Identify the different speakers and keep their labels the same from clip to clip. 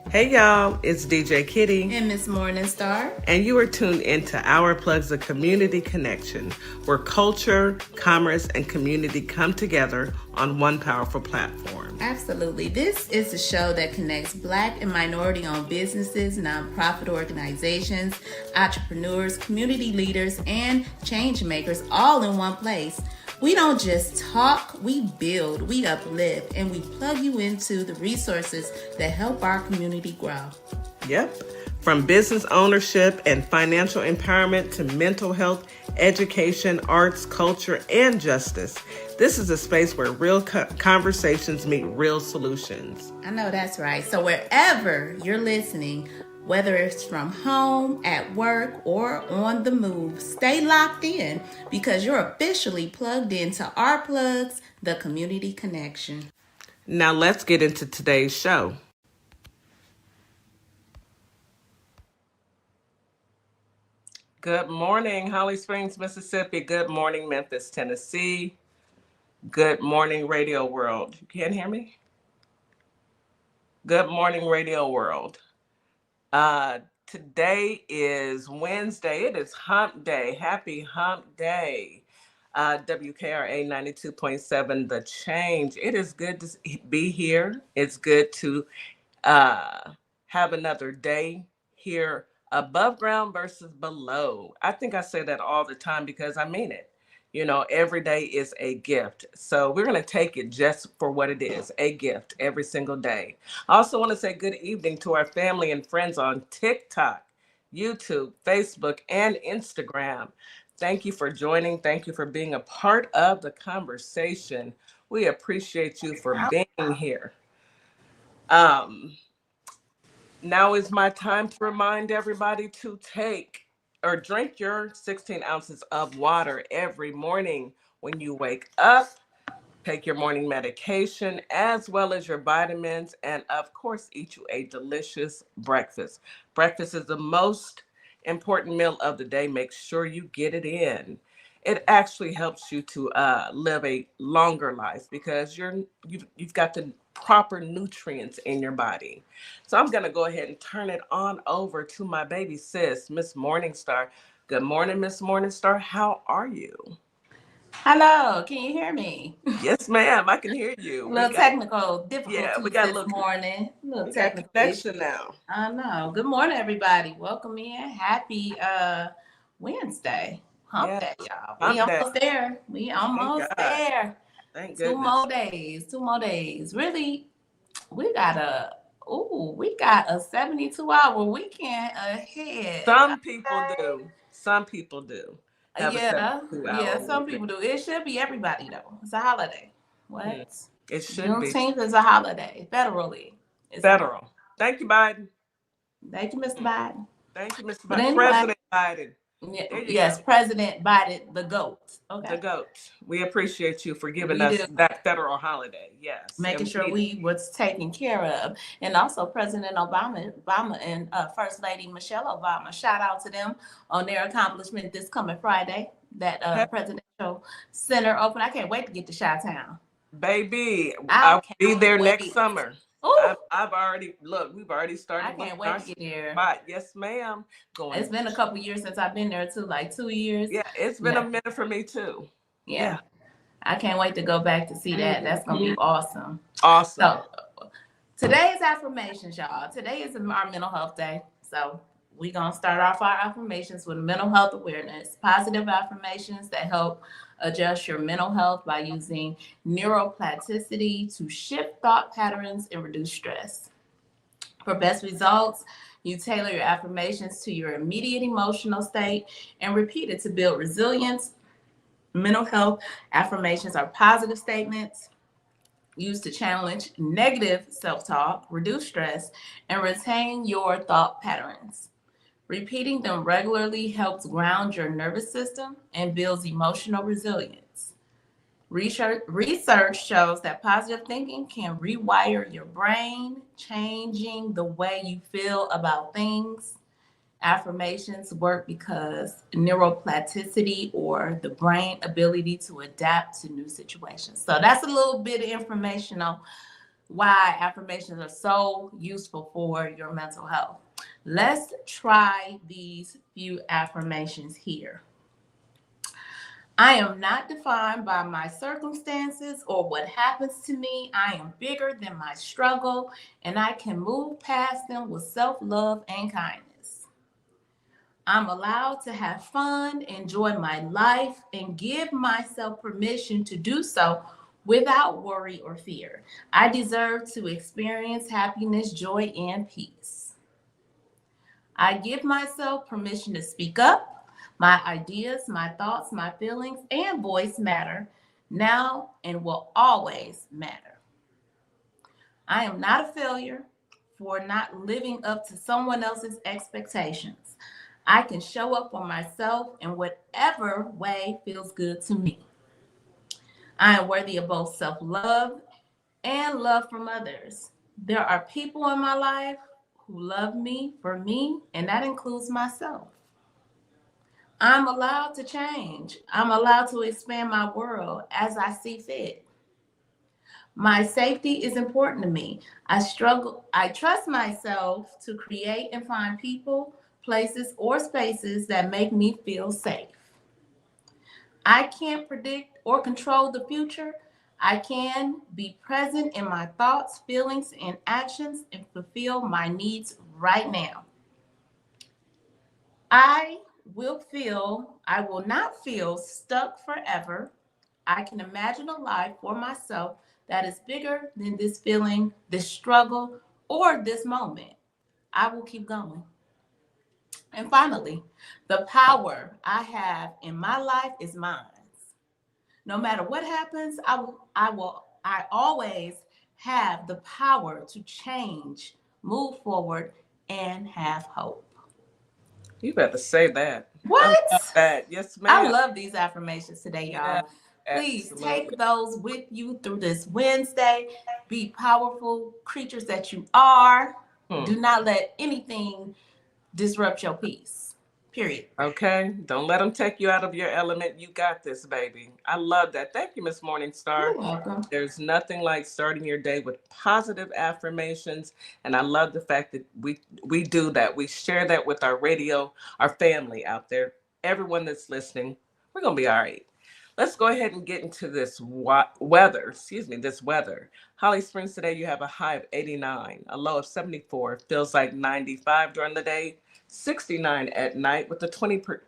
Speaker 1: Hey y'all, it's DJ Kitty.
Speaker 2: And Miss Morningstar.
Speaker 1: And you are tuned into Our Plugs, a community connection, where culture, commerce, and community come together on one powerful platform.
Speaker 2: Absolutely. This is the show that connects Black and minority-owned businesses, nonprofit organizations, entrepreneurs, community leaders, and change makers all in one place. We don't just talk, we build, we uplift, and we plug you into the resources that help our community grow.
Speaker 1: Yep. From business ownership and financial empowerment to mental health, education, arts, culture, and justice. This is a space where real conversations meet real solutions.
Speaker 2: I know that's right. So wherever you're listening, whether it's from home, at work, or on the move, stay locked in because you're officially plugged into Our Plugs, the community connection.
Speaker 1: Now let's get into today's show. Good morning, Holly Springs, Mississippi. Good morning, Memphis, Tennessee. Good morning, Radio World. You can't hear me? Good morning, Radio World. Today is Wednesday. It is Hump Day. Happy Hump Day. WKRA 92.7, The Change. It is good to be here. It's good to have another day here above ground versus below. I think I say that all the time because I mean it. You know, every day is a gift. So we're going to take it just for what it is, a gift every single day. I also want to say good evening to our family and friends on TikTok, YouTube, Facebook, and Instagram. Thank you for joining. Thank you for being a part of the conversation. We appreciate you for being here. Now is my time to remind everybody to take or drink your 16 ounces of water every morning when you wake up. Take your morning medication as well as your vitamins, and of course, eat you a delicious breakfast. Breakfast is the most important meal of the day. Make sure you get it in. It actually helps you to live a longer life because you've got the proper nutrients in your body. So I'm going to go ahead and turn it on over to my baby sis, Miss Morningstar. Good morning, Miss Morningstar. How are you?
Speaker 2: Hello, can you hear me?
Speaker 1: Yes, ma'am. I can hear you.
Speaker 2: A little technical difficulties
Speaker 1: we got
Speaker 2: this morning. A little technical
Speaker 1: connection now.
Speaker 2: I know. Good morning, everybody. Welcome in. Happy Wednesday. Hump day, y'all. We almost there. We almost there.
Speaker 1: Thank goodness.
Speaker 2: 2 more days. Really, we got a 72-hour weekend ahead.
Speaker 1: Some people do.
Speaker 2: Yeah, some people do. It should be everybody though. It's a holiday. What?
Speaker 1: It should be.
Speaker 2: Juneteenth is a holiday federally.
Speaker 1: Federal. Thank you, Biden.
Speaker 2: Thank you, Mr. Biden.
Speaker 1: Thank you, Mr. Biden. President Biden.
Speaker 2: Yes, President Biden, the GOAT. Okay.
Speaker 1: The GOAT. We appreciate you for giving us that federal holiday. Yes.
Speaker 2: Making sure we was taken care of. And also President Obama and First Lady Michelle Obama. Shout out to them on their accomplishment this coming Friday. That presidential center open. I can't wait to get to Chi-Town.
Speaker 1: Baby, I'll be there next summer. I've already we've already started.
Speaker 2: I can't wait to get there.
Speaker 1: Yes, ma'am.
Speaker 2: It's been a couple years since I've been there too, like 2 years.
Speaker 1: Yeah, it's been a minute for me too.
Speaker 2: Yeah. I can't wait to go back to see that. That's gonna be awesome.
Speaker 1: Awesome.
Speaker 2: So today's affirmations, y'all. Today is our mental health day. So we're gonna start off our affirmations with mental health awareness, positive affirmations that help adjust your mental health by using neuroplasticity to shift thought patterns and reduce stress. For best results, you tailor your affirmations to your immediate emotional state and repeat it to build resilience. Mental health affirmations are positive statements used to challenge negative self-talk, reduce stress, and retain your thought patterns. Repeating them regularly helps ground your nervous system and builds emotional resilience. Research shows that positive thinking can rewire your brain, changing the way you feel about things. Affirmations work because neuroplasticity, or the brain ability to adapt to new situations. So that's a little bit of information on why affirmations are so useful for your mental health. Let's try these few affirmations here. I am not defined by my circumstances or what happens to me. I am bigger than my struggle, and I can move past them with self-love and kindness. I'm allowed to have fun, enjoy my life, and give myself permission to do so without worry or fear. I deserve to experience happiness, joy, and peace. I give myself permission to speak up. My ideas, my thoughts, my feelings, and voice matter now and will always matter. I am not a failure for not living up to someone else's expectations. I can show up for myself in whatever way feels good to me. I am worthy of both self love and love from others. There are people in my life who love me for me, and that includes myself. I'm allowed to change. I'm allowed to expand my world as I see fit. My safety is important to me. I trust myself to create and find people, places, or spaces that make me feel safe. I can't predict or control the future. I can be present in my thoughts, feelings, and actions and fulfill my needs right now. I I will not feel stuck forever. I can imagine a life for myself that is bigger than this feeling, this struggle, or this moment. I will keep going. And finally, the power I have in my life is mine. No matter what happens, I always have the power to change, move forward, and have hope.
Speaker 1: You better say that. I
Speaker 2: What?
Speaker 1: love that. Yes,
Speaker 2: I
Speaker 1: ma'am.
Speaker 2: love these affirmations today,
Speaker 1: Yeah,
Speaker 2: y'all. Please
Speaker 1: absolutely.
Speaker 2: take those with you through this Wednesday. Be powerful creatures that you are.
Speaker 1: Hmm.
Speaker 2: Do not let anything disrupt your peace. Period.
Speaker 1: Okay. Don't let them take you out of your element. You got this, baby. I love that. Thank you, Miss Morningstar.
Speaker 2: You're welcome.
Speaker 1: There's nothing like starting your day with positive affirmations, and I love the fact that we do that. We share that with our radio, our family out there, everyone that's listening. We're gonna be all right. Let's go ahead and get into this weather. Excuse me, this weather. Holly Springs today, you have a high of 89, a low of 74. Feels like 95 during the day, 69 at night with a 20%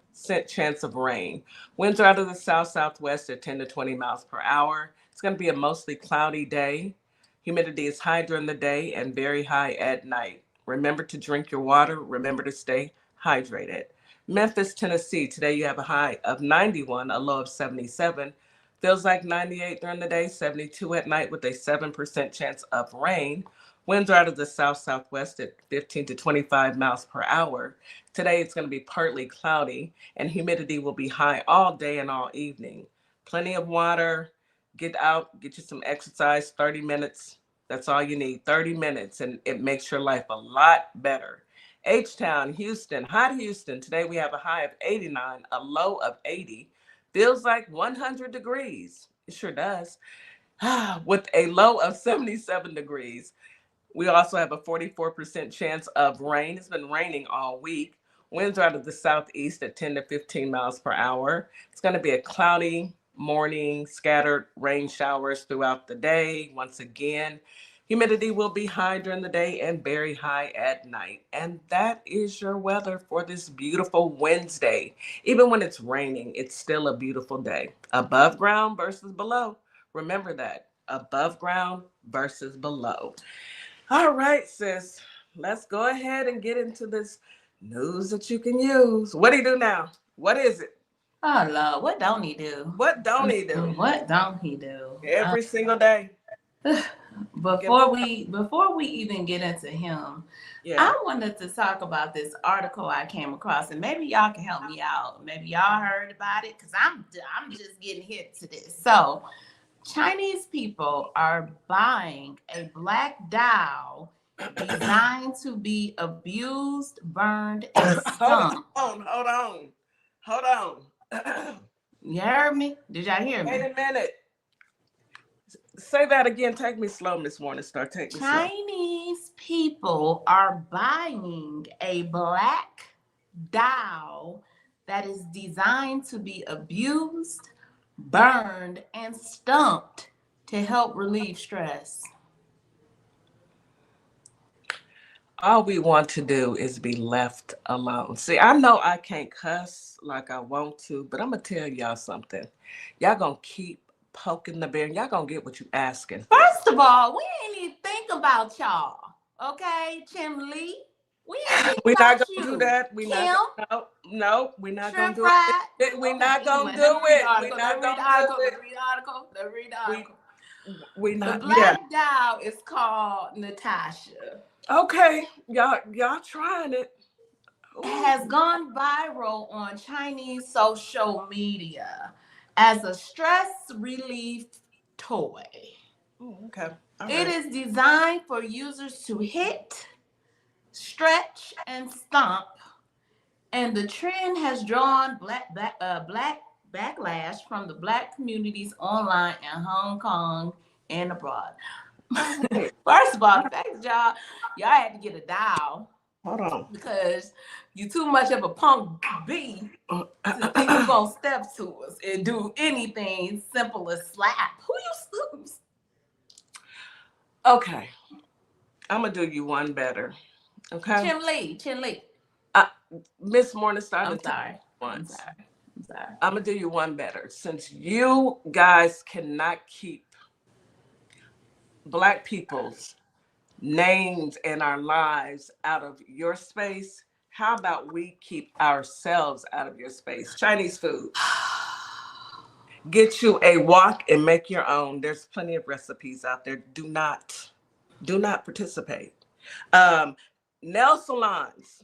Speaker 1: chance of rain. Winds are out of the south southwest at 10 to 20 miles per hour. It's going to be a mostly cloudy day. Humidity is high during the day and very high at night. Remember to drink your water. Remember to stay hydrated. Memphis, Tennessee. Today you have a high of 91, a low of 77. Feels like 98 during the day, 72 at night with a 7% chance of rain. Winds are out of the south southwest at 15 to 25 miles per hour. Today it's going to be partly cloudy and humidity will be high all day and all evening. Plenty of water. Get out, get you some exercise, 30 minutes. That's all you need, 30 minutes, and it makes your life a lot better. H-Town, Houston, hot Houston. Today we have a high of 89, a low of 80. Feels like 100 degrees. It sure does. With a low of 77 degrees. We also have a 44% chance of rain. It's been raining all week. Winds are out of the southeast at 10 to 15 miles per hour. It's going to be a cloudy morning, scattered rain showers throughout the day. Once again, humidity will be high during the day and very high at night. And that is your weather for this beautiful Wednesday. Even when it's raining, it's still a beautiful day. Above ground versus below. Remember that. Above ground versus below. All right, sis. Let's go ahead and get into this news that you can use. What do you do now? What is it?
Speaker 2: Oh Lord, what don't he do?
Speaker 1: What don't he do?
Speaker 2: What don't he do?
Speaker 1: Every single day. Give,
Speaker 2: Before we even get into him,
Speaker 1: yeah.
Speaker 2: I wanted to talk about this article I came across, and maybe y'all can help me out. Maybe y'all heard about it because I'm just getting hit to this. So, Chinese people are buying a black doll designed to be abused, burned, and
Speaker 1: hold
Speaker 2: stung.
Speaker 1: on, hold on, hold on.
Speaker 2: You heard me? Did y'all hear
Speaker 1: Wait
Speaker 2: me?
Speaker 1: a minute. Say that again. Take me slow, Miss Morningstar. Take me slow.
Speaker 2: Chinese people are buying a black doll that is designed to be abused, burned, and stumped to help relieve stress.
Speaker 1: All we want to do is be left alone. See, I know I can't cuss like I want to, but I'm gonna tell y'all something. Y'all gonna keep poking the bear, and y'all gonna get what you asking for.
Speaker 2: First of all, we ain't even think about y'all, okay, Chim Lee? We ain't think
Speaker 1: We're not
Speaker 2: about
Speaker 1: gonna do
Speaker 2: you.
Speaker 1: that. We're
Speaker 2: Kim,
Speaker 1: not gonna, no, we're not gonna
Speaker 2: shrimp
Speaker 1: do
Speaker 2: fried.
Speaker 1: it. We're
Speaker 2: Okay,
Speaker 1: not gonna
Speaker 2: anyway,
Speaker 1: do it. We're
Speaker 2: let
Speaker 1: not
Speaker 2: me read the
Speaker 1: gonna do
Speaker 2: article.
Speaker 1: it.
Speaker 2: Let me read the article. Let me read the article.
Speaker 1: We
Speaker 2: The
Speaker 1: not, yeah.
Speaker 2: black doll is called Natasha.
Speaker 1: Okay, y'all trying it. Ooh.
Speaker 2: Has gone viral on Chinese social media as a stress relief toy.
Speaker 1: Ooh, okay. All
Speaker 2: It
Speaker 1: right.
Speaker 2: is designed for users to hit, stretch, and stomp, and the trend has drawn black backlash from the black communities online in Hong Kong and abroad.
Speaker 1: All right.
Speaker 2: First of all, the fact that y'all had to get a doll
Speaker 1: Hold on.
Speaker 2: because you too much of a punk B to think you're gonna step to us and do anything simple as slap. Who you?
Speaker 1: Okay. I'm gonna do you one better. Okay.
Speaker 2: Chin Lee.
Speaker 1: Miss Morningstar,
Speaker 2: I'm
Speaker 1: to tell
Speaker 2: sorry.
Speaker 1: you
Speaker 2: I'm
Speaker 1: once.
Speaker 2: sorry. I'm sorry.
Speaker 1: I'm gonna do you one better. Since you guys cannot keep Black people's names and our lives out of your space, how about we keep ourselves out of your space? Chinese food. Get you a wok and make your own. There's plenty of recipes out there. Do not participate. Nail salons.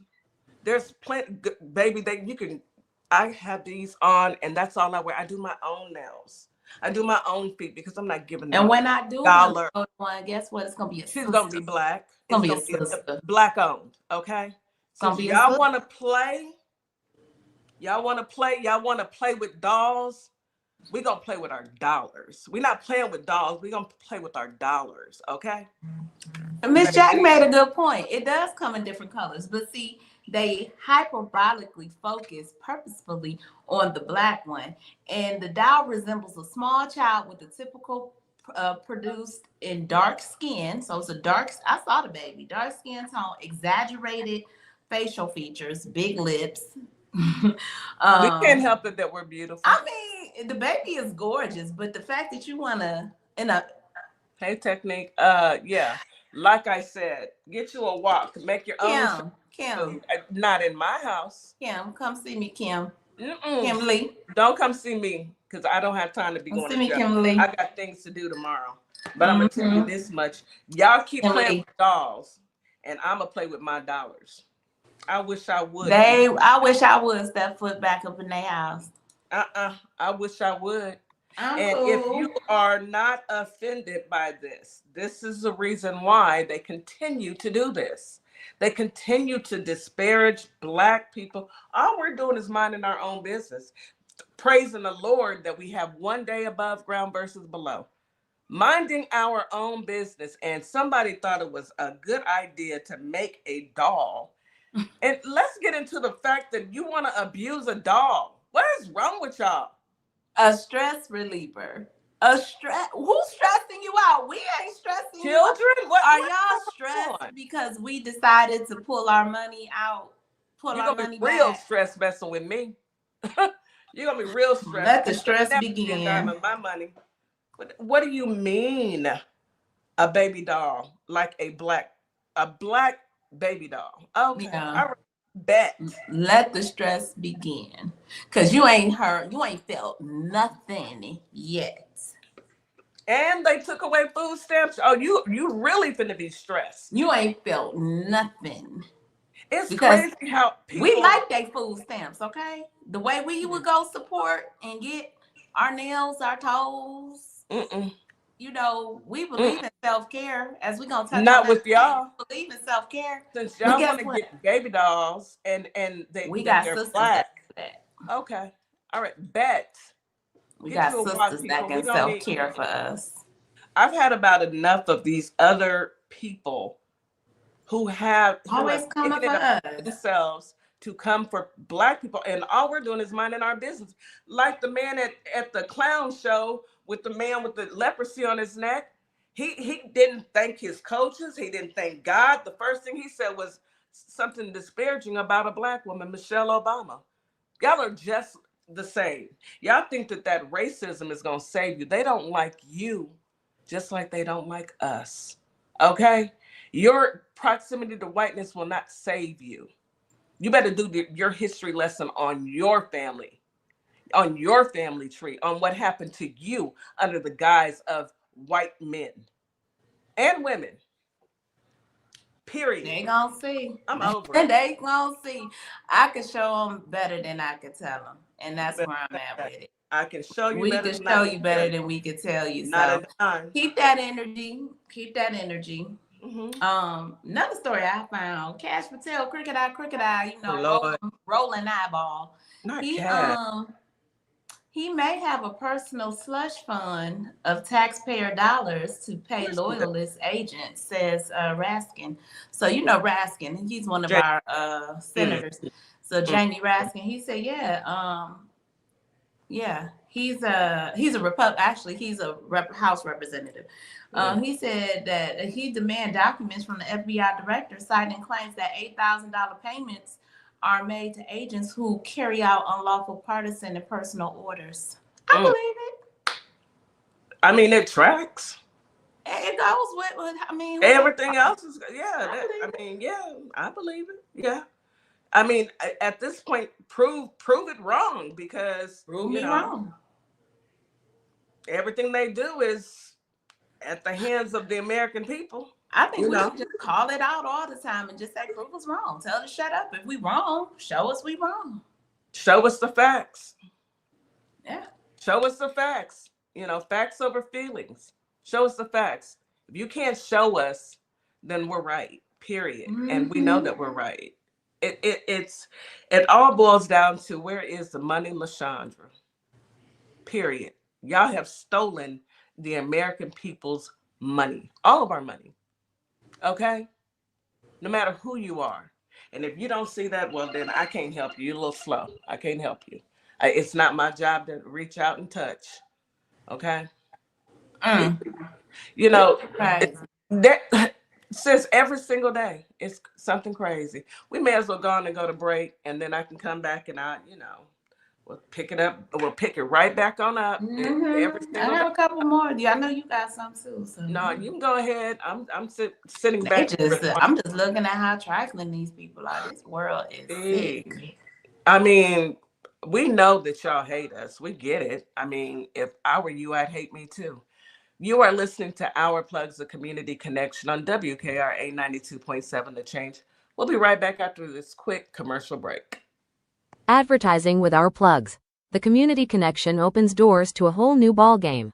Speaker 1: There's plenty, baby. That you can. I have these on, and that's all I wear. I do my own nails. I do my own feet because I'm not giving
Speaker 2: And
Speaker 1: no
Speaker 2: when I do
Speaker 1: dollar.
Speaker 2: one, guess what? It's gonna be a
Speaker 1: She's
Speaker 2: sister.
Speaker 1: gonna be black.
Speaker 2: It's
Speaker 1: It's
Speaker 2: gonna be
Speaker 1: gonna
Speaker 2: a
Speaker 1: be
Speaker 2: sister.
Speaker 1: black owned. Okay.
Speaker 2: It's gonna
Speaker 1: Since
Speaker 2: be a
Speaker 1: y'all
Speaker 2: sister.
Speaker 1: want to play, y'all want to play with dolls. We're gonna play with our dollars. We're not playing with dolls. We're gonna play with our dollars. Okay.
Speaker 2: Miss Jack made a good point. It does come in different colors, but see, they hyperbolically focus purposefully on the black one, and the doll resembles a small child with the typical produced in dark skin. So it's a dark. I saw the baby, dark skin tone, exaggerated facial features, big lips.
Speaker 1: We can't help it that we're beautiful.
Speaker 2: I mean, the baby is gorgeous, but the fact that you wanna in a
Speaker 1: Hey, Technique. Yeah. Like I said, get you a wok. Make your own
Speaker 2: Kim,
Speaker 1: food. Not in my house.
Speaker 2: Kim, come see me, Kim.
Speaker 1: Mm-mm.
Speaker 2: Kim Lee.
Speaker 1: Don't come see me because I don't have time to be
Speaker 2: Come
Speaker 1: going
Speaker 2: see
Speaker 1: to
Speaker 2: me,
Speaker 1: jail.
Speaker 2: Kim Lee.
Speaker 1: I got things to do tomorrow. But I'm going to tell you this much. Y'all keep
Speaker 2: Kim
Speaker 1: playing
Speaker 2: Lee.
Speaker 1: with dolls, and I'm going to play with my dollars. I wish I would.
Speaker 2: I wish I would step foot back up in their house.
Speaker 1: I wish I would. And
Speaker 2: cool.
Speaker 1: if you are not offended by this, this is the reason why they continue to do this. They continue to disparage Black people. All we're doing is minding our own business, praising the Lord that we have one day above ground versus below, minding our own business. And somebody thought it was a good idea to make a doll. And let's get into the fact that you want to abuse a doll. What is wrong with y'all?
Speaker 2: A stress reliever. Who's stressing you out? We ain't stressing
Speaker 1: Children?
Speaker 2: you out. Are y'all
Speaker 1: going
Speaker 2: stressed
Speaker 1: on?
Speaker 2: because we decided to pull our money out? You're
Speaker 1: gonna be real stressed messing with me. You're gonna be real stressed.
Speaker 2: Let the stress begin.
Speaker 1: My money. What do you mean? A baby doll, like a black baby doll. Okay.
Speaker 2: Yeah.
Speaker 1: All right. Bet.
Speaker 2: Let the stress begin. Cause you ain't felt nothing yet.
Speaker 1: And they took away food stamps. Oh, you really finna be stressed.
Speaker 2: You ain't felt nothing.
Speaker 1: It's because crazy how people...
Speaker 2: we like they food stamps, okay? The way we would go support and get our nails, our toes. You know, we believe in self-care, as we gonna touch
Speaker 1: not
Speaker 2: on
Speaker 1: with y'all.
Speaker 2: We believe in self-care.
Speaker 1: Since y'all want to get baby dolls and
Speaker 2: we got sisters
Speaker 1: black. That. Okay. All right. Bet.
Speaker 2: We got sisters that can self-care for us.
Speaker 1: I've had about enough of these other people who have
Speaker 2: Always coming
Speaker 1: taken
Speaker 2: for
Speaker 1: it upon
Speaker 2: us.
Speaker 1: themselves to come for Black people, and all we're doing is minding our business. Like the man at the clown show with the man with the leprosy on his neck. He didn't thank his coaches. He didn't thank God. The first thing he said was something disparaging about a Black woman, Michelle Obama. Y'all are just the same. Y'all think that racism is going to save you. They don't like you just like they don't like us. Okay? Your proximity to whiteness will not save you. You better do your history lesson on your family tree, on what happened to you under the guise of white men and women. Period.
Speaker 2: They gonna see.
Speaker 1: I'm over it.
Speaker 2: They gonna see. I can show them better than I can tell them, and that's where I'm at with it.
Speaker 1: I can show you
Speaker 2: We
Speaker 1: better
Speaker 2: can
Speaker 1: than
Speaker 2: show you better than we can tell you.
Speaker 1: Not
Speaker 2: So
Speaker 1: at time.
Speaker 2: keep that energy. Keep that energy. Another story I found: Cash Patel, crooked eye, you know, rolling eyeball.
Speaker 1: Not Cash.
Speaker 2: He may have a personal slush fund of taxpayer dollars to pay loyalist agents, says Raskin. So you know Raskin, he's one of our senators. So Jamie Raskin, he said, he's a House representative. He said that he demanded documents from the FBI director citing claims that $8,000 payments are made to agents who carry out unlawful partisan and personal orders. I believe it.
Speaker 1: I mean, it tracks.
Speaker 2: It goes with
Speaker 1: everything else is, I believe it. Yeah. I mean, at this point, prove it wrong, because
Speaker 2: prove me wrong.
Speaker 1: Everything they do is at the hands of the American people.
Speaker 2: I think we should just call it out all the time and just say, prove us wrong. Tell us to shut up. If we wrong, show us we wrong.
Speaker 1: Show us the facts.
Speaker 2: Yeah.
Speaker 1: Show us the facts. Facts over feelings. Show us the facts. If you can't show us, then we're right. Period. And we know that we're right. It all boils down to, where is the money, LaShondra? Period. Y'all have stolen the American people's money. All of our money. Okay? No matter who you are. And if you don't see that, well, then I can't help you. You're a little slow. I can't help you. It's not my job to reach out and touch. Okay? Sis, every single day, it's something crazy. We may as well go on and go to break, and then I can come back and we'll pick it up. We'll pick it right back on up.
Speaker 2: I have a couple more. I know you got some too. So.
Speaker 1: No, you can go ahead. I'm sitting back.
Speaker 2: I'm just looking at how trifling these people are. This world is sick.
Speaker 1: I mean, we know that y'all hate us. We get it. I mean, if I were you, I'd hate me too. You are listening to Our Plugs, the Community Connection on WKRA 92.7 The Change. We'll be right back after this quick commercial break.
Speaker 3: Advertising with Our Plugs, the Community Connection opens doors to a whole new ballgame.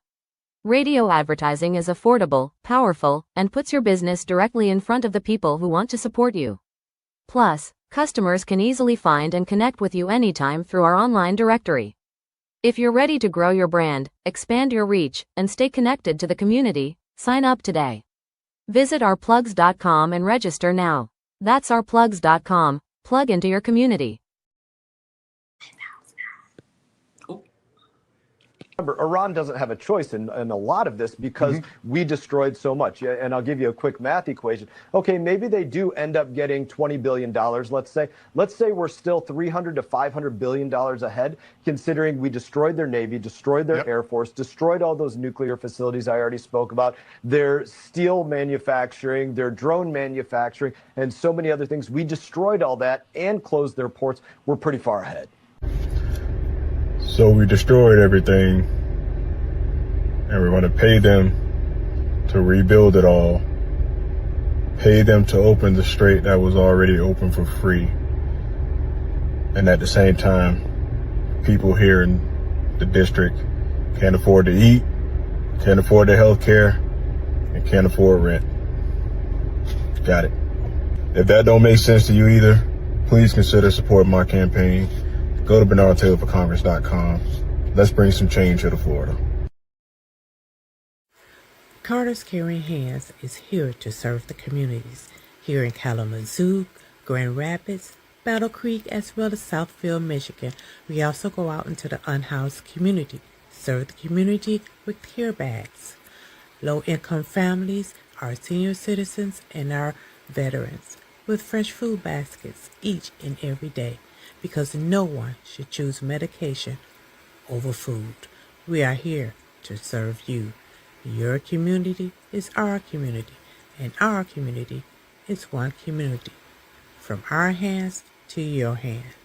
Speaker 3: Radio advertising is affordable, powerful, and puts your business directly in front of the people who want to support you. Plus, customers can easily find and connect with you anytime through our online directory. If you're ready to grow your brand, expand your reach, and stay connected to the community, sign up today. Visit ourplugs.com and register now. That's ourplugs.com. Plug into your community.
Speaker 4: Remember, Iran doesn't have a choice in a lot of this, because we destroyed so much. Yeah, and I'll give you a quick math equation. Okay, maybe they do end up getting $20 billion, let's say. Let's say we're still $300 to $500 billion ahead, considering we destroyed their Navy, destroyed their Air Force, destroyed all those nuclear facilities I already spoke about, their steel manufacturing, their drone manufacturing, and so many other things. We destroyed all that and closed their ports. We're pretty far ahead.
Speaker 5: So we destroyed everything, and we're going to pay them to rebuild it all, pay them to open the strait that was already open for free. And at the same time, people here in the district can't afford to eat, can't afford their health care, and can't afford rent. Got it. If that don't make sense to you either, please consider supporting my campaign. Go to BernardTaylorForCongress.com. Let's bring some change here to Florida.
Speaker 6: Carter's Caring Hands is here to serve the communities here in Kalamazoo, Grand Rapids, Battle Creek, as well as Southfield, Michigan. We also go out into the unhoused community, serve the community with care bags. Low-income families, our senior citizens, and our veterans with fresh food baskets each and every day, because no one should choose medication over food. We are here to serve you. Your community is our community, and our community is one community. From our hands to your hand.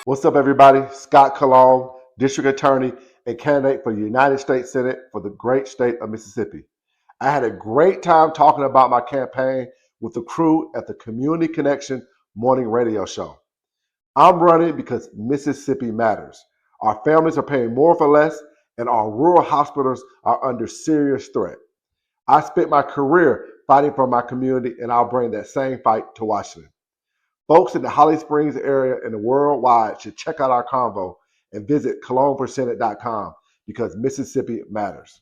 Speaker 7: What's up, everybody? Scott Cologne, District Attorney and candidate for the United States Senate for the great state of Mississippi. I had a great time talking about my campaign with the crew at the Community Connection morning radio show. I'm running because Mississippi matters. Our families are paying more for less, and our rural hospitals are under serious threat. I spent my career fighting for my community, and I'll bring that same fight to Washington. Folks in the Holly Springs area and the worldwide should check out our convo and visit cologneforsenate.com because Mississippi matters.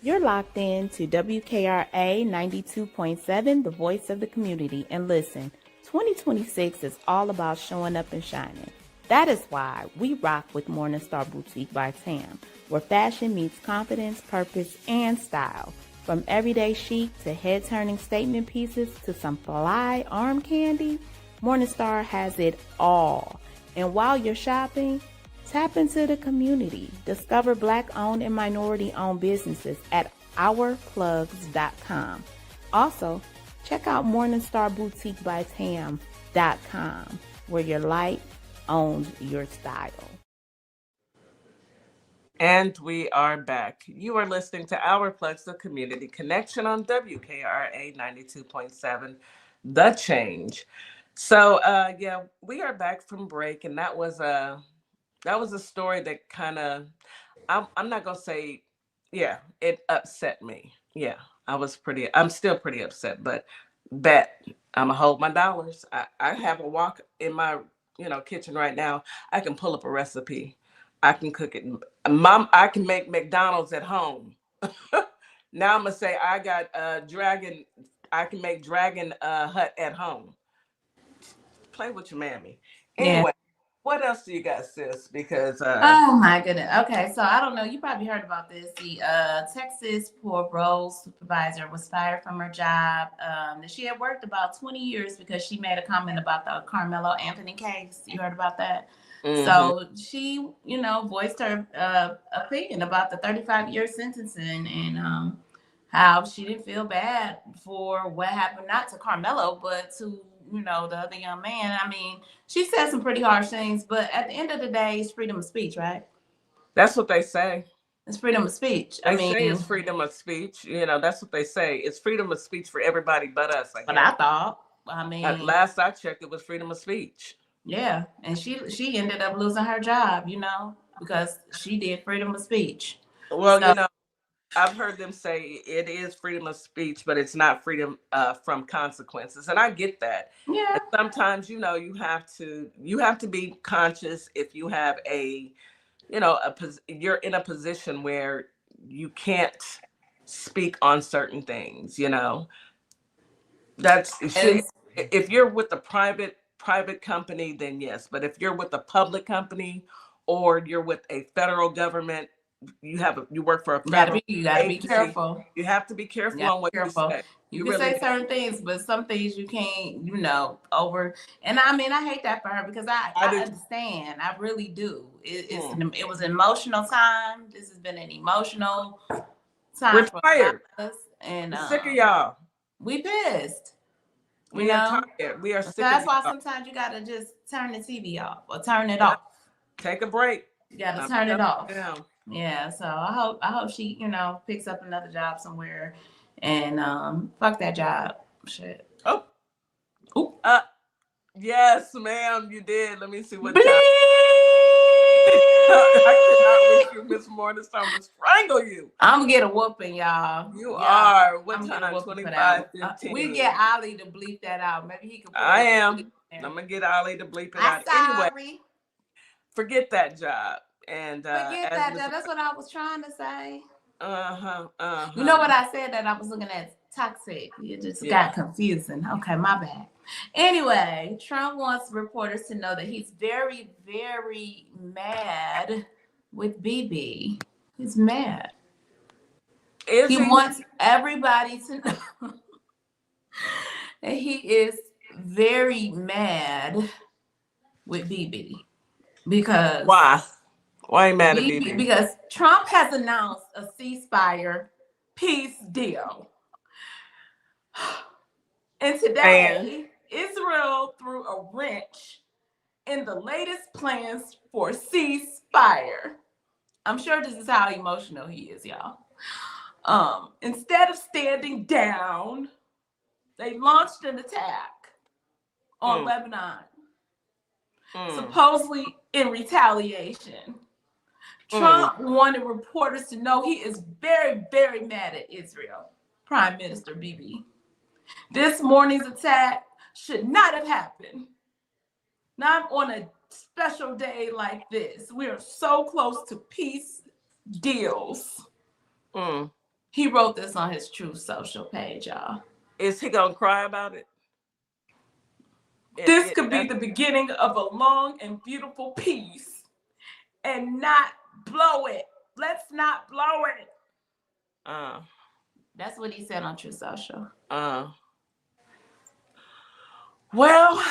Speaker 2: You're locked in to WKRA 92.7, the voice of the community. And listen, 2026 is all about showing up and shining. That is why we rock with Morningstar Boutique by Tam, where fashion meets confidence, purpose, and style. From everyday chic to head-turning statement pieces to some fly arm candy, Morningstar has it all. And while you're shopping, tap into the community. Discover Black-owned and minority-owned businesses at ourplugs.com. Also, check out MorningstarBoutiqueByTam.com, where your light owns your style.
Speaker 1: And we are back. You are listening to Our Plugs, the Community Connection on WKRA 92.7, The Change. So, yeah, we are back from break, and that was a story that kind of, I'm not gonna say, yeah, it upset me. Yeah, I'm still pretty upset, but bet I'm gonna hold my dollars. I have a wok in my, kitchen right now. I can pull up a recipe. I can cook it. Mom, I can make McDonald's at home. Now I'm gonna say I got dragon. I can make Dragon Hut at home. Play with your mammy. Anyway, what else do you got, sis? Because
Speaker 2: oh my goodness. Okay, so I don't know. You probably heard about this. The Texas parole supervisor was fired from her job. She had worked about 20 years because she made a comment about the Carmelo Anthony case. You heard about that? Mm-hmm. So she, voiced her opinion about the 35-year sentencing and how she didn't feel bad for what happened, not to Carmelo, but to the other young man. I mean, she said some pretty harsh things, but at the end of the day, it's freedom of speech, right?
Speaker 1: That's what they say.
Speaker 2: It's freedom of speech.
Speaker 1: They say it's freedom of speech. That's what they say. It's freedom of speech for everybody but us.
Speaker 2: But I thought,
Speaker 1: at last I checked, it was freedom of speech.
Speaker 2: Yeah, and she ended up losing her job, because she did freedom of speech.
Speaker 1: Well, I've heard them say it is freedom of speech, but it's not freedom from consequences, and I get that.
Speaker 2: Yeah.
Speaker 1: And sometimes, you have to be conscious if you have you're in a position where you can't speak on certain things. If you're with a private company, then yes. But if you're with a public company or you're with a federal government, you work for a federal
Speaker 2: you gotta be careful.
Speaker 1: You have to be careful on what you say.
Speaker 2: You can say certain things, but some things you can't, over. And I mean, I hate that for her because I understand. I really do. It was an emotional time. This has been an emotional time.
Speaker 1: We're tired.
Speaker 2: For us, and
Speaker 1: we're sick of y'all.
Speaker 2: We pissed.
Speaker 1: We are tired. We are sick. So
Speaker 2: that's why sometimes you gotta just turn the TV off or turn it off.
Speaker 1: Take a break.
Speaker 2: You gotta turn it off.
Speaker 1: Down.
Speaker 2: Yeah, so I hope she, picks up another job somewhere and fuck that job. Shit.
Speaker 1: Oh. Yes, ma'am, you did. Let me see what time. I cannot with you, Miss Morningstar. I'm gonna strangle you.
Speaker 2: I'm gonna get a whooping, y'all.
Speaker 1: You are. What time? 25, 15.
Speaker 2: We get Ollie to bleep that out. Maybe he can.
Speaker 1: I am. I'm gonna get Ollie to bleep it out.
Speaker 2: Sorry.
Speaker 1: Anyway, forget that job. And
Speaker 2: forget that job. That's what I was trying to say. You know what I said that I was looking at toxic. It just got confusing. Okay, my bad. Anyway, Trump wants reporters to know that he's very, very mad with BB. He's mad. He wants everybody to know that he is very mad with BB. Because
Speaker 1: why are you mad at BB?
Speaker 2: Because Trump has announced a ceasefire peace deal. And today, Israel threw a wrench in the latest plans for ceasefire. I'm sure this is how emotional he is, y'all. Instead of standing down, they launched an attack on Lebanon, supposedly in retaliation. Trump wanted reporters to know he is very, very mad at Israel, Prime Minister Bibi. This morning's attack should not have happened. Not on a special day like this. We are so close to peace deals. He wrote this on his Truth Social page, y'all.
Speaker 1: Is he gonna cry about it?
Speaker 2: This could be the beginning of a long and beautiful peace, and not blow it. Let's not blow it. That's what he said on Truth Social.
Speaker 1: Well,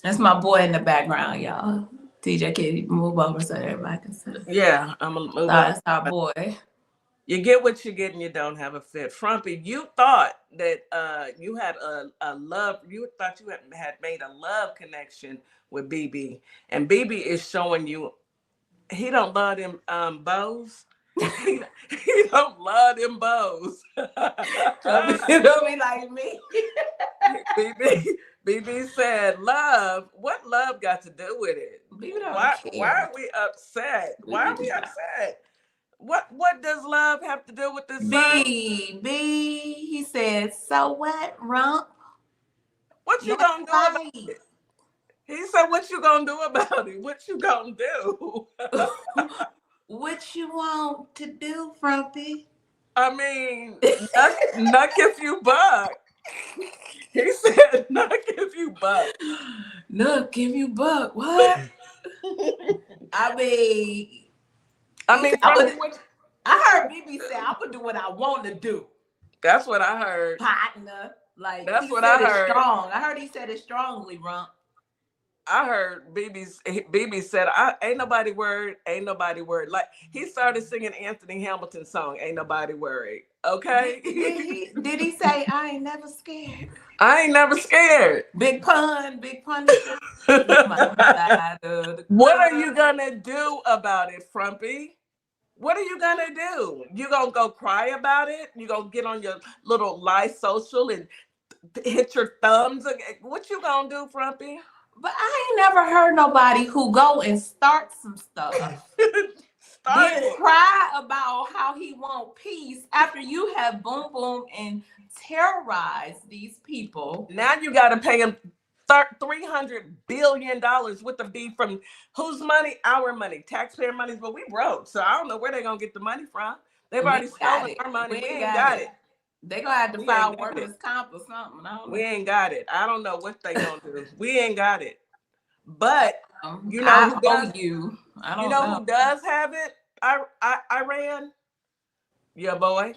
Speaker 2: that's my boy in the background, y'all. TJ, can you move over so everybody can see?
Speaker 1: Yeah, I'm gonna move over.
Speaker 2: That's our boy.
Speaker 1: You get what you get and you don't have a fit. Frumpy, you thought that you had a love, you thought you had made a love connection with BB. And BB is showing you he don't love them bows. he don't love them bows.
Speaker 2: You don't be like me.
Speaker 1: BB said, love, what love got to do with it? Why are we upset? Why are we upset? What does love have to do with this?
Speaker 2: B, he said, so what, rump?
Speaker 1: What you gonna do about it? He said, what you gonna do about it? What you gonna do?
Speaker 2: What you want to do, Frumpy?
Speaker 1: I mean, nuck if you buck. He said, nuck if you buck.
Speaker 2: Nuck if you buck. What? I mean, I heard BB say, I'm gonna do what I want to do.
Speaker 1: That's what I heard.
Speaker 2: Partner. Like,
Speaker 1: that's what I heard.
Speaker 2: Strong. I heard he said it strongly, Rump.
Speaker 1: I heard BB said, ain't nobody worried, ain't nobody worried. Like, he started singing Anthony Hamilton's song, Ain't Nobody Worried. Okay?
Speaker 2: Did he say, I ain't never scared?
Speaker 1: I ain't never scared.
Speaker 2: Big pun.
Speaker 1: What are you gonna do about it, Frumpy? What are you gonna do? You gonna go cry about it? You gonna get on your little live social and hit your thumbs? What you gonna do, Frumpy?
Speaker 2: But I ain't never heard nobody who go and start some stuff. Then cry about how he want peace after you have boom and terrorized these people.
Speaker 1: Now you got to pay him $300 billion with the B from whose money? Our money, taxpayer money. But we broke, so I don't know where they're gonna get the money from. They've already stolen our money. We ain't got it.
Speaker 2: They gonna have to file workers' comp or something.
Speaker 1: We ain't got it. I don't know what they gonna do. We ain't got it. But you know who does?
Speaker 2: You
Speaker 1: know who does have it? Iran. Your boy.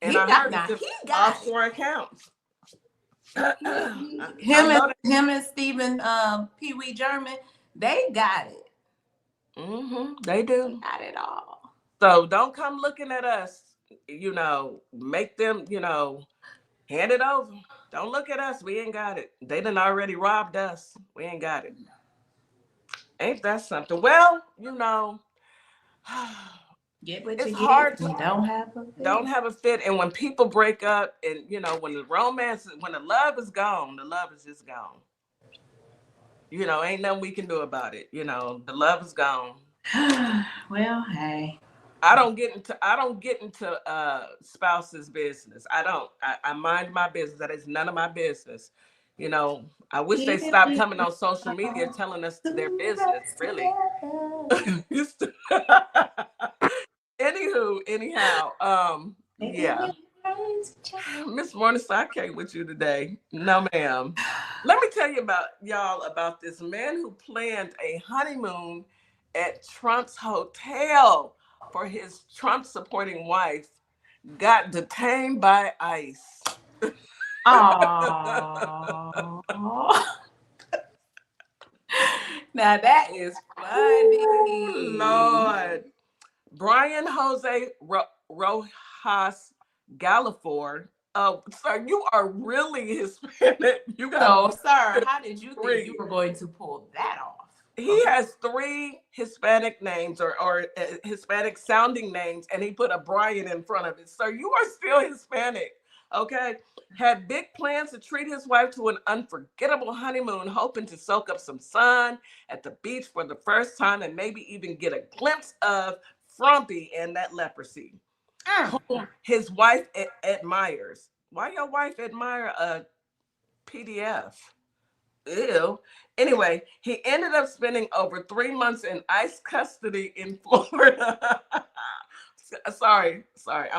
Speaker 1: And I heard it's offshore accounts.
Speaker 2: Him and Stephen Pee Wee German, they got it.
Speaker 1: They do.
Speaker 2: They got it all.
Speaker 1: So don't come looking at us. Make them, hand it over. Don't look at us. We ain't got it. They done already robbed us. We ain't got it. Ain't that something? Well,
Speaker 2: get what
Speaker 1: it's
Speaker 2: you
Speaker 1: hard
Speaker 2: get.
Speaker 1: to
Speaker 2: don't
Speaker 1: have a fit. And when people break up and, when the romance, when the love is gone, the love is just gone. Ain't nothing we can do about it. The love is gone.
Speaker 2: Well, hey.
Speaker 1: I don't get into spouse's business. I don't. I mind my business. That is none of my business. I wish they stopped coming on social media telling us their business, really. anyhow, yeah. Miss Morningstar, I can't with you today. No, ma'am. Let me tell you about this man who planned a honeymoon at Trump's hotel for his Trump supporting wife, got detained by ICE.
Speaker 2: Oh. Now that is funny.
Speaker 1: Ooh, Lord. Brian Jose Rojas Galafor. Oh, sir, you are really Hispanic. You got
Speaker 2: So, sir, how did you think you were going to pull that off?
Speaker 1: He has 3 Hispanic names or Hispanic sounding names, and he put a Brian in front of it. So you are still Hispanic, okay? Had big plans to treat his wife to an unforgettable honeymoon, hoping to soak up some sun at the beach for the first time and maybe even get a glimpse of Frumpy and that leprosy. Whom his wife admires. Why your wife admire a PDF? Ew. Anyway, he ended up spending over 3 months in ICE custody in Florida. I'm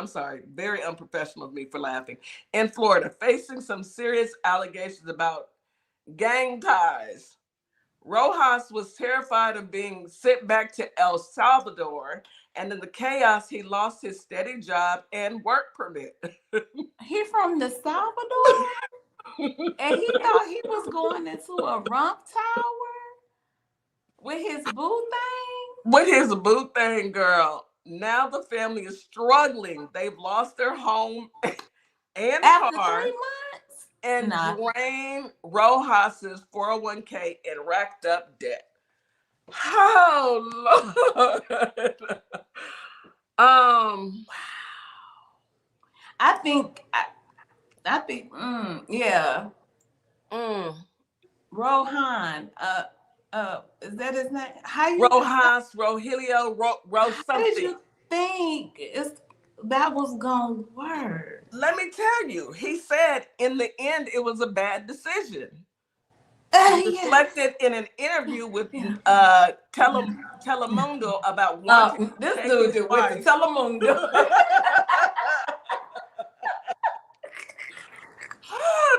Speaker 1: sorry. Very unprofessional of me for laughing. In Florida, facing some serious allegations about gang ties. Rojas was terrified of being sent back to El Salvador, and in the chaos, he lost his steady job and work permit.
Speaker 2: He from the Salvador? And he thought he was going into a rump tower with his boo thing?
Speaker 1: With his boo thing, girl. Now the family is struggling. They've lost their home and
Speaker 2: After
Speaker 1: car
Speaker 2: 3 months?
Speaker 1: and drained Rojas's 401k and racked up debt. Oh, Lord. Wow.
Speaker 2: I think, yeah. Rohan, is that his name? How you
Speaker 1: Rojas, Rogelio, Ro something.
Speaker 2: How did you think that was gonna work?
Speaker 1: Let me tell you, he said in the end it was a bad decision. He reflected in an interview with Telemundo about wanting
Speaker 2: this dude with the Telemundo.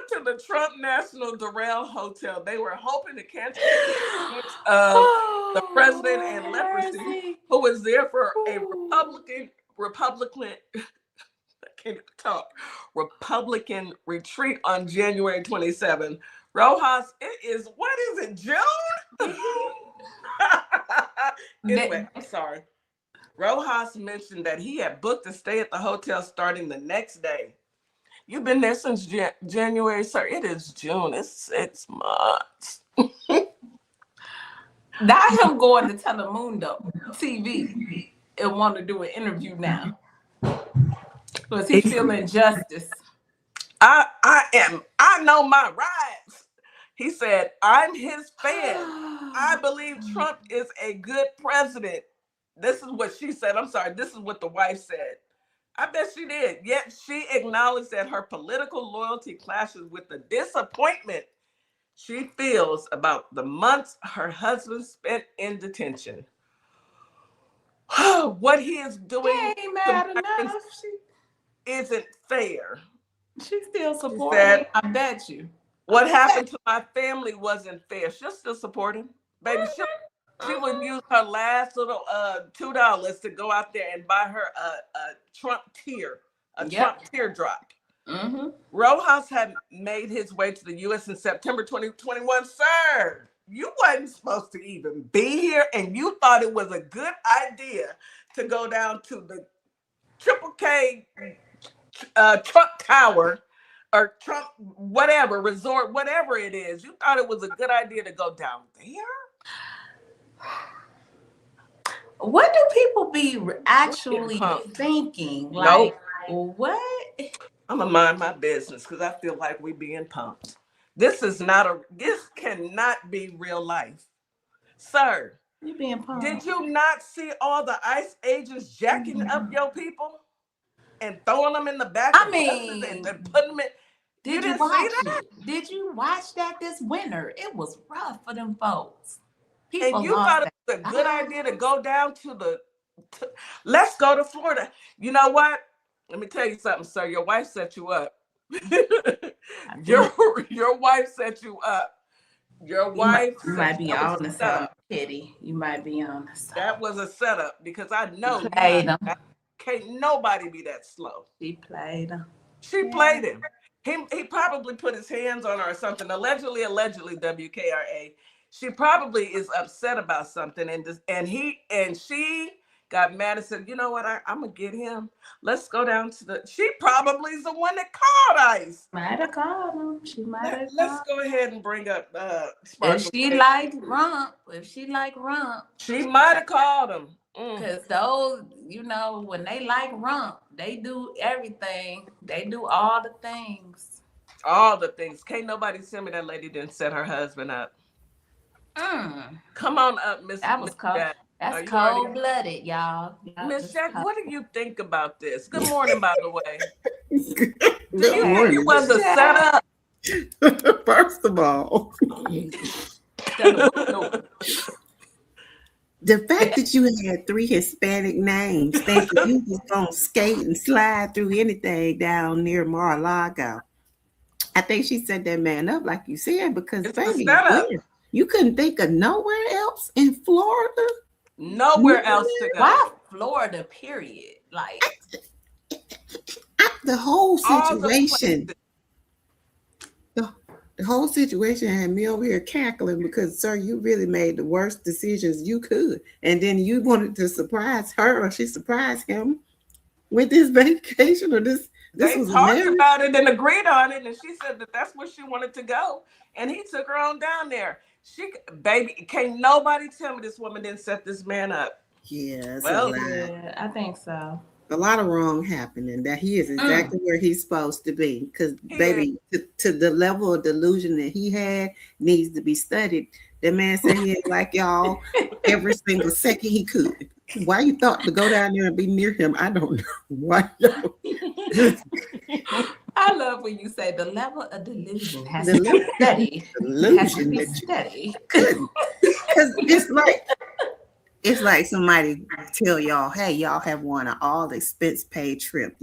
Speaker 1: To the Trump National Doral Hotel. They were hoping to catch the president and leprosy, who was there for a Republican I can't even talk, Republican retreat on January 27. Rojas, what is it, June? Anyway, I'm sorry. Rojas mentioned that he had booked a stay at the hotel starting the next day. You've been there since January, sir. It is June. It's 6 months.
Speaker 2: Not him going to Telemundo TV and want to do an interview now. Because he feeling justice.
Speaker 1: I know my rights. He said, I'm his fan. I believe Trump is a good president. This is what she said. I'm sorry. This is what the wife said. I bet she did. Yet she acknowledged that her political loyalty clashes with the disappointment she feels about the months her husband spent in detention. What he is doing isn't fair.
Speaker 2: She's still supporting. I bet you.
Speaker 1: What happened to my family wasn't fair. She'll still support him. Baby, she would use her last little $2 to go out there and buy her a Trump Trump teardrop. Rojas had made his way to the U.S. in September 2021. Sir, you wasn't supposed to even be here, and you thought it was a good idea to go down to the Triple K Trump Tower or Trump whatever resort, whatever it is. You thought it was a good idea to go down there?
Speaker 2: What do people be actually thinking? Like, what?
Speaker 1: I'm gonna mind my business because I feel like we being pumped. This cannot be real life. Sir,
Speaker 2: you being pumped.
Speaker 1: Did you not see all the ICE agents jacking up your people and throwing them in the back of buses and putting them in?
Speaker 2: Did you watch that? Did you watch that this winter? It was rough for them folks.
Speaker 1: And you thought it was a good idea to go down to the Let's go to Florida. You know what? Let me tell you something, sir. Your wife set you up. your wife set you up. Your wife
Speaker 2: you might be
Speaker 1: that was
Speaker 2: on the
Speaker 1: set up.
Speaker 2: side, Kitty. You might be on the side.
Speaker 1: That was a setup because I know
Speaker 2: She played him.
Speaker 1: can't nobody be that slow.
Speaker 2: She played him.
Speaker 1: She played him. He probably put his hands on her or something. Allegedly, WKRA. She probably is upset about something, and she got mad and said, "You know what? I'm gonna get him. Let's go down to the." She probably is the one that called ICE.
Speaker 2: Might have called him. She might have.
Speaker 1: Let's go ahead and bring up
Speaker 2: If she like rump,
Speaker 1: she might have called him.
Speaker 2: Because those, when they like rump, they do everything. They do all the things.
Speaker 1: All the things. Can't nobody tell me that lady didn't set her husband up. Come on up, Miss.
Speaker 2: That was cold.
Speaker 1: Jack.
Speaker 2: That's cold-blooded, y'all.
Speaker 1: Miss Jack, what do you think about this? Good morning, by the way.
Speaker 8: Good morning.
Speaker 1: You was a setup.
Speaker 8: First of all, the fact that you had 3 Hispanic names, thinking you was gonna skate and slide through anything down near Mar-a-Lago. I think she set that man up, like you said, because baby, you couldn't think of nowhere else in Florida.
Speaker 1: Nowhere else to go.
Speaker 2: Why Florida? Period. Like
Speaker 8: the whole situation. The whole situation had me over here cackling because, sir, you really made the worst decisions you could. And then you wanted to surprise her, or she surprised him with this vacation or this.
Speaker 1: They talked about it and agreed on it, and she said that that's where she wanted to go, and he took her on down there. Baby, can't nobody tell me this woman didn't set this man up.
Speaker 8: Yeah,
Speaker 2: yeah, I think so.
Speaker 8: A lot of wrong happening. That he is exactly where he's supposed to be. Because, baby, to the level of delusion that he had needs to be studied. That man said he had like y'all every single second he could. Why you thought to go down there and be near him? I don't know. Why?
Speaker 2: I love when you say the level of delusion has to be studied. Has to be studied.
Speaker 8: Because it's like somebody tell y'all, hey, y'all have won an all expense paid trip.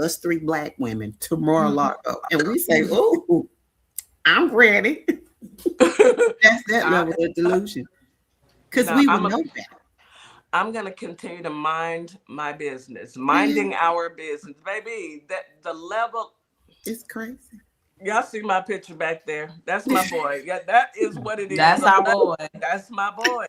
Speaker 8: Us 3 Black women to Mar-a-Lago. And we say, oh, I'm ready. That's that level of delusion. Because we would know that.
Speaker 1: I'm going to continue to mind my business, minding our business. Baby, the level.
Speaker 8: It's crazy.
Speaker 1: Y'all see my picture back there? That's my boy. Yeah, that is what it is.
Speaker 2: That's our boy.
Speaker 1: That's my boy.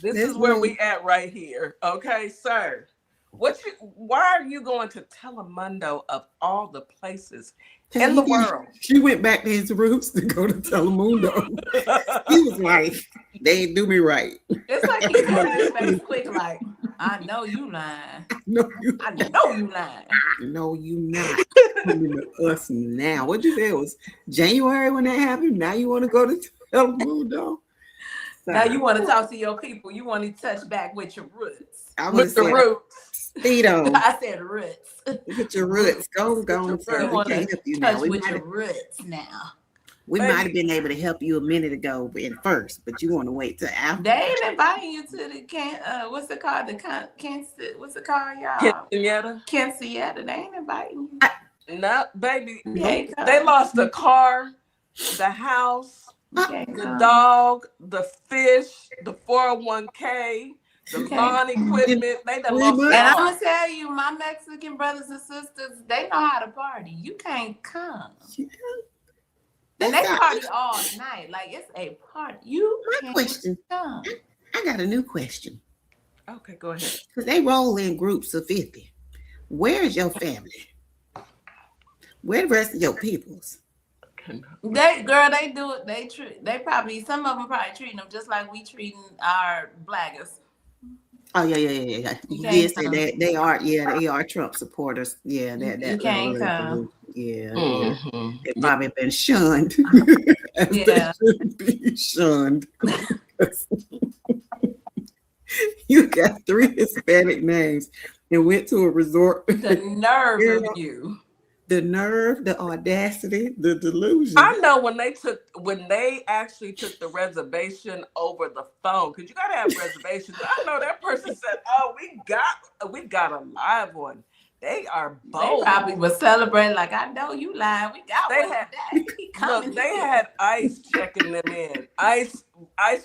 Speaker 1: This is where we at right here. Okay, sir. Why are you going to Telemundo of all the places in the world?
Speaker 8: She went back to his roots to go to Telemundo. He was like, they ain't do me right.
Speaker 2: It's like he put his face quick, like, I know you lying. I know you lying.
Speaker 8: I know you not. Coming to us now. What'd you say? It was January when that happened. Now you want to go to Telemundo?
Speaker 2: Now you want to talk to your people. You want to touch back with your roots.
Speaker 1: With the roots.
Speaker 8: Speedo.
Speaker 2: I said roots.
Speaker 8: With your roots. Go. We can't help you now.
Speaker 2: Touch with your roots now.
Speaker 8: We might have been able to help you a minute ago at first, but you want to wait till after.
Speaker 2: They ain't inviting you to the what's it called? What's it called, y'all? Quinceañera. They ain't inviting you.
Speaker 1: No, baby. They lost the car, the house, the dog, the fish, the 401k, the lawn equipment. They done lost.
Speaker 2: And I'm gonna tell you, my Mexican brothers and sisters, they know how to party. You can't come. And they party all night. Like, it's a party.
Speaker 8: My question.
Speaker 2: Come.
Speaker 8: I got a new question.
Speaker 1: Okay, go ahead.
Speaker 8: Because they roll in groups of 50. Where is your family? Where the rest of your peoples?
Speaker 2: They do it. They probably, some of them probably treating them just like we treating our blaggers.
Speaker 8: Oh yeah. You did say that they are Trump supporters. Yeah, that
Speaker 2: you can't come.
Speaker 8: Yeah, they've probably been shunned.
Speaker 2: Yeah,
Speaker 8: be shunned. You got 3 Hispanic names and went to a resort.
Speaker 2: The nerve of you.
Speaker 8: The nerve, the audacity, the delusion.
Speaker 1: I know when they actually took the reservation over the phone, because you gotta have reservations. I know that person said, "Oh, we got a live one." They are bold.
Speaker 2: They probably was celebrating like, I know you lying. We got one today.
Speaker 1: Look, they had ICE checking them in. ICE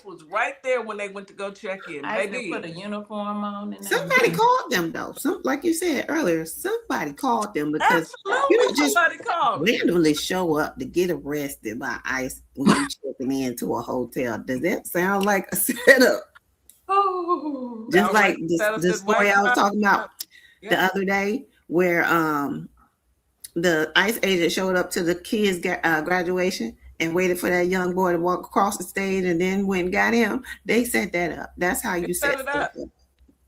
Speaker 1: was right there when they went to go check in.
Speaker 2: ICE
Speaker 1: Baby,
Speaker 2: put a uniform on. And
Speaker 8: somebody called them though. Like you said earlier, somebody called them because
Speaker 1: absolutely,
Speaker 8: you don't just
Speaker 1: somebody called.
Speaker 8: randomly show up to get arrested by ICE when you checking into a hotel. Does that sound like a setup?
Speaker 2: Oh,
Speaker 8: Just like the story I was talking about the other day, where the ICE agent showed up to the kids' graduation and waited for that young boy to walk across the stage, and then went and got him. They set that up. That's how you set it up.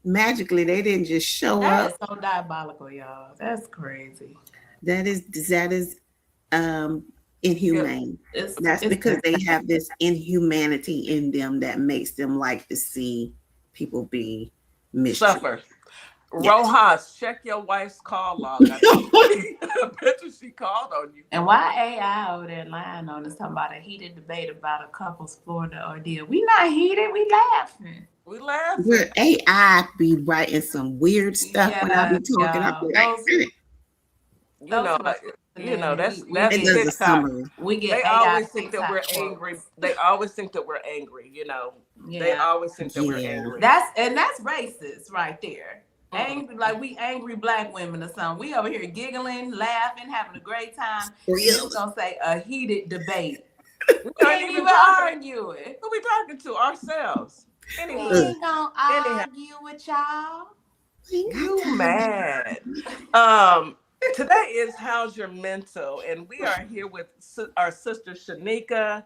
Speaker 8: Magically, they didn't just show up.
Speaker 2: That is so diabolical, y'all. That's crazy.
Speaker 8: That is inhumane. That's because they have this inhumanity in them that makes them like to see people be mistreated.
Speaker 1: Suffer. Rojas, check your wife's call log. I bet you she called on you.
Speaker 2: And why AI over there lying on us talking about a heated debate about a couple's Florida ordeal? We not heated, we laughing.
Speaker 1: We laughing.
Speaker 8: Where AI be writing some weird stuff when I be talking. I be like,
Speaker 1: that's
Speaker 8: summary.
Speaker 2: We get
Speaker 1: they always think that we're angry. They always think that we're angry, They always think that we're angry.
Speaker 2: That's racist right there. Angry, like we angry black women or something. We over here giggling, laughing, having a great time. We're gonna say a heated debate. We can't even argue it.
Speaker 1: Who we talking to? Ourselves. Anyway,
Speaker 2: We ain't gonna argue with y'all.
Speaker 1: You mad? Today is How's Your Mental, and we are here with our sister Shanika.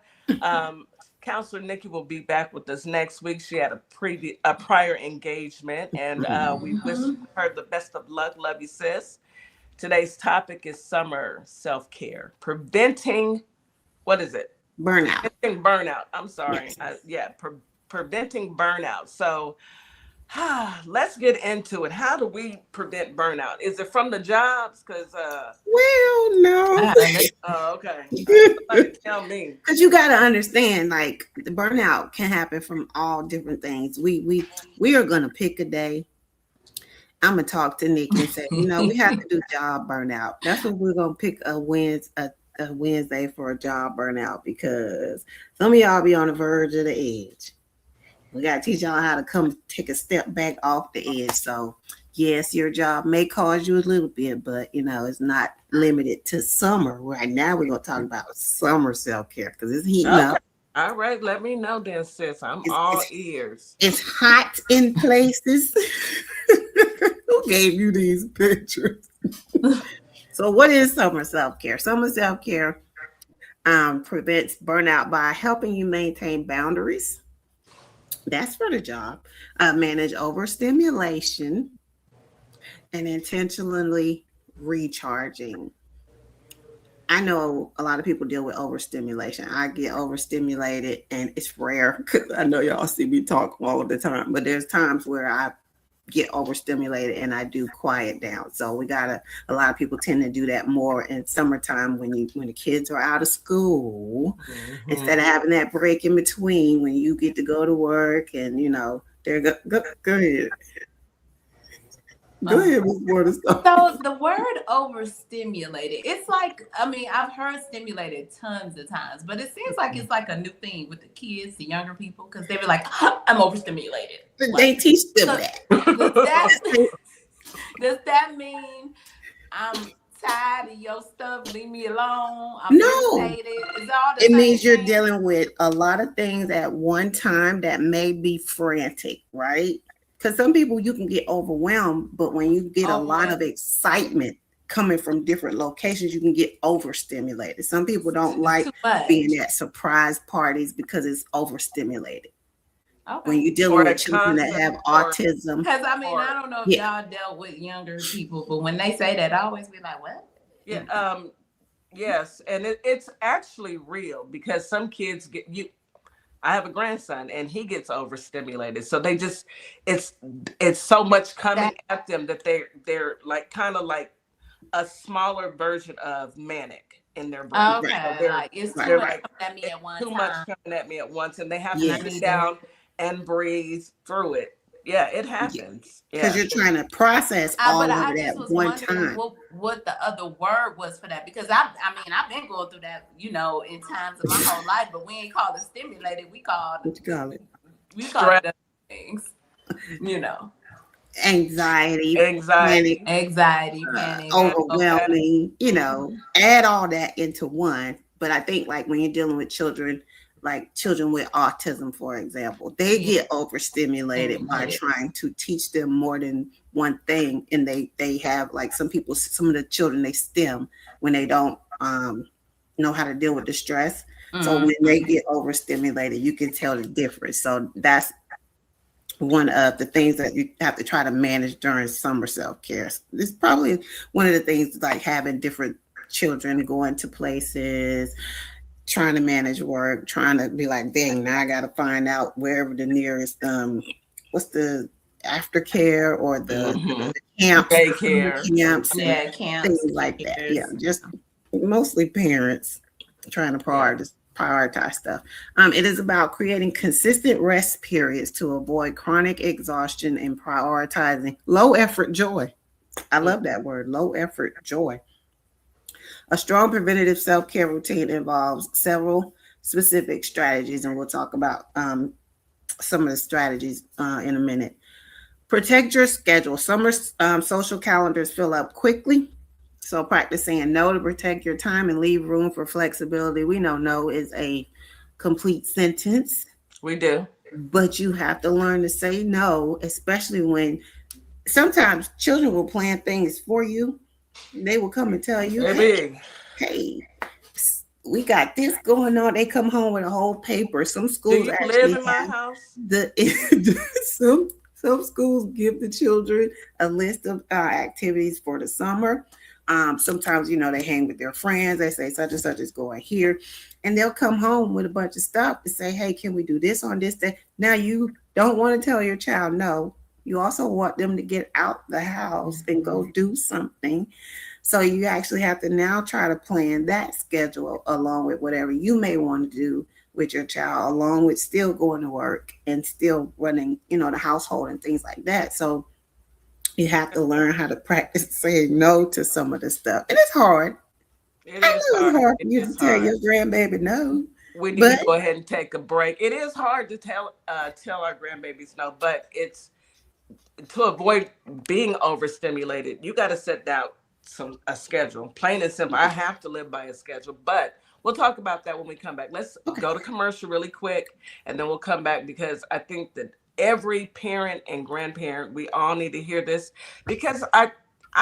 Speaker 1: Counselor Nikki will be back with us next week. She had a prior engagement, and we wish her the best of luck. Love you, sis. Today's topic is summer self-care, preventing, what is it?
Speaker 8: Burnout.
Speaker 1: Preventing burnout. I'm sorry. Yes. Preventing burnout. So let's get into it. How do we prevent burnout? Is it from the jobs? Because
Speaker 8: well, no.
Speaker 1: Oh, okay. Somebody tell me.
Speaker 8: Because you got to understand, like, the burnout can happen from all different things. We are gonna pick a day. I'm gonna talk to Nick and say, we have to do job burnout. That's what we're gonna pick a Wednesday for a job burnout, because some of y'all be on the verge of the edge. We got to teach y'all how to come take a step back off the edge. So, yes, your job may cause you a little bit, but, it's not limited to summer. Right now, we're going to talk about summer self-care because it's heating up.
Speaker 1: All right. Let me know then, sis. I'm all ears.
Speaker 8: It's hot in places. Who gave you these pictures? So what is summer self-care? Summer self-care prevents burnout by helping you maintain boundaries. That's for the job. Manage overstimulation and intentionally recharging. I know a lot of people deal with overstimulation. I get overstimulated, and it's rare because I know y'all see me talk all of the time, but there's times where I get overstimulated and I do quiet down. So a lot of people tend to do that more in summertime when the kids are out of school, instead of having that break in between when you get to go to work and go ahead. Go ahead, Ms. Waterstone.
Speaker 2: So the word overstimulated, it's like, I've heard stimulated tons of times, but it seems like it's like a new thing with the kids, the younger people, because they be like, I'm overstimulated.
Speaker 8: They teach them that.
Speaker 2: Does that mean I'm tired of your stuff? Leave me alone.
Speaker 8: No.
Speaker 2: Irritated? It
Speaker 8: means you're dealing with a lot of things at one time that may be frantic, right? Because some people you can get overwhelmed, but when you get a lot of excitement coming from different locations, you can get overstimulated. Some people don't like being at surprise parties because it's overstimulated. Okay. When you're dealing with children that have autism.
Speaker 2: Because I don't know if y'all dealt with younger people, but when they say that, I always be like, what?
Speaker 1: Yeah. Yes. And it's actually real, because some kids I have a grandson and he gets overstimulated. So they just, it's so much coming at them that they're like, kind of like a smaller version of manic in their brain.
Speaker 2: Okay,
Speaker 1: So
Speaker 2: like it's too
Speaker 1: they're
Speaker 2: much
Speaker 1: like,
Speaker 2: coming at me at one
Speaker 1: too much
Speaker 2: time,
Speaker 1: coming at me at once, and they have
Speaker 2: and
Speaker 1: to
Speaker 2: I
Speaker 8: Yeah.
Speaker 1: sit
Speaker 2: need
Speaker 1: down and breathe through it. Yeah, it happens.
Speaker 8: Because
Speaker 1: Yeah.
Speaker 8: you're trying to process
Speaker 2: But
Speaker 8: all of
Speaker 2: I
Speaker 8: it
Speaker 2: just
Speaker 8: at
Speaker 2: was
Speaker 8: one
Speaker 2: wondering
Speaker 8: time.
Speaker 2: what the other word was for that, because I mean I've been going through that, in times of my whole life, but we ain't called it stimulated. We called
Speaker 8: What you call it?
Speaker 2: it
Speaker 1: Stress.
Speaker 2: other things,
Speaker 8: Anxiety,
Speaker 1: Anxiety.
Speaker 2: anxiety, panic.
Speaker 8: overwhelming, add all that into one. But I think like when you're dealing with children, like children with autism, for example, they get overstimulated by trying to teach them more than one thing. And they have like some of the children, they stem when they don't know how to deal with the stress. So when they get overstimulated, you can tell the difference. So that's one of the things that you have to try to manage during summer self-care. It's probably one of the things, like having different children going to places, trying to manage work, trying to be like, dang, now I got to find out wherever the nearest, what's the aftercare or the camps,
Speaker 1: Daycare.
Speaker 8: camps,
Speaker 2: Yeah,
Speaker 8: and
Speaker 2: camps,
Speaker 8: things like that. Yeah, just mostly parents trying to prioritize stuff. It is about creating consistent rest periods to avoid chronic exhaustion and prioritizing low effort joy. I love that word, low effort joy. A strong preventative self-care routine involves several specific strategies, and we'll talk about some of the strategies in a minute. Protect your schedule. Summer social calendars fill up quickly. So practice saying no to protect your time and leave room for flexibility. We know no is a complete sentence.
Speaker 1: We do.
Speaker 8: But you have to learn to say no, especially when sometimes children will plan things for you. They will come and tell you, hey, we got this going on. They come home with a whole paper. Some schools
Speaker 1: do you
Speaker 8: actually
Speaker 1: live in my house?
Speaker 8: Some schools give the children a list of activities for the summer. Sometimes, they hang with their friends. They say such and such is going here. And they'll come home with a bunch of stuff to say, hey, can we do this on this day? Now, you don't want to tell your child no. You also want them to get out the house and go do something. So you actually have to now try to plan that schedule along with whatever you may want to do with your child, along with still going to work and still running, the household and things like that. So you have to learn how to practice saying no to some of the stuff. And it's hard.
Speaker 1: It is hard.
Speaker 8: For you to tell your grandbaby no.
Speaker 1: We need to go ahead and take a break. It is hard to tell our grandbabies no, but it's to avoid being overstimulated. You got to set down a schedule, plain and simple. I have to live by a schedule, but we'll talk about that when we come back. Let's go to commercial really quick, and then we'll come back, because I think that every parent and grandparent, we all need to hear this, because I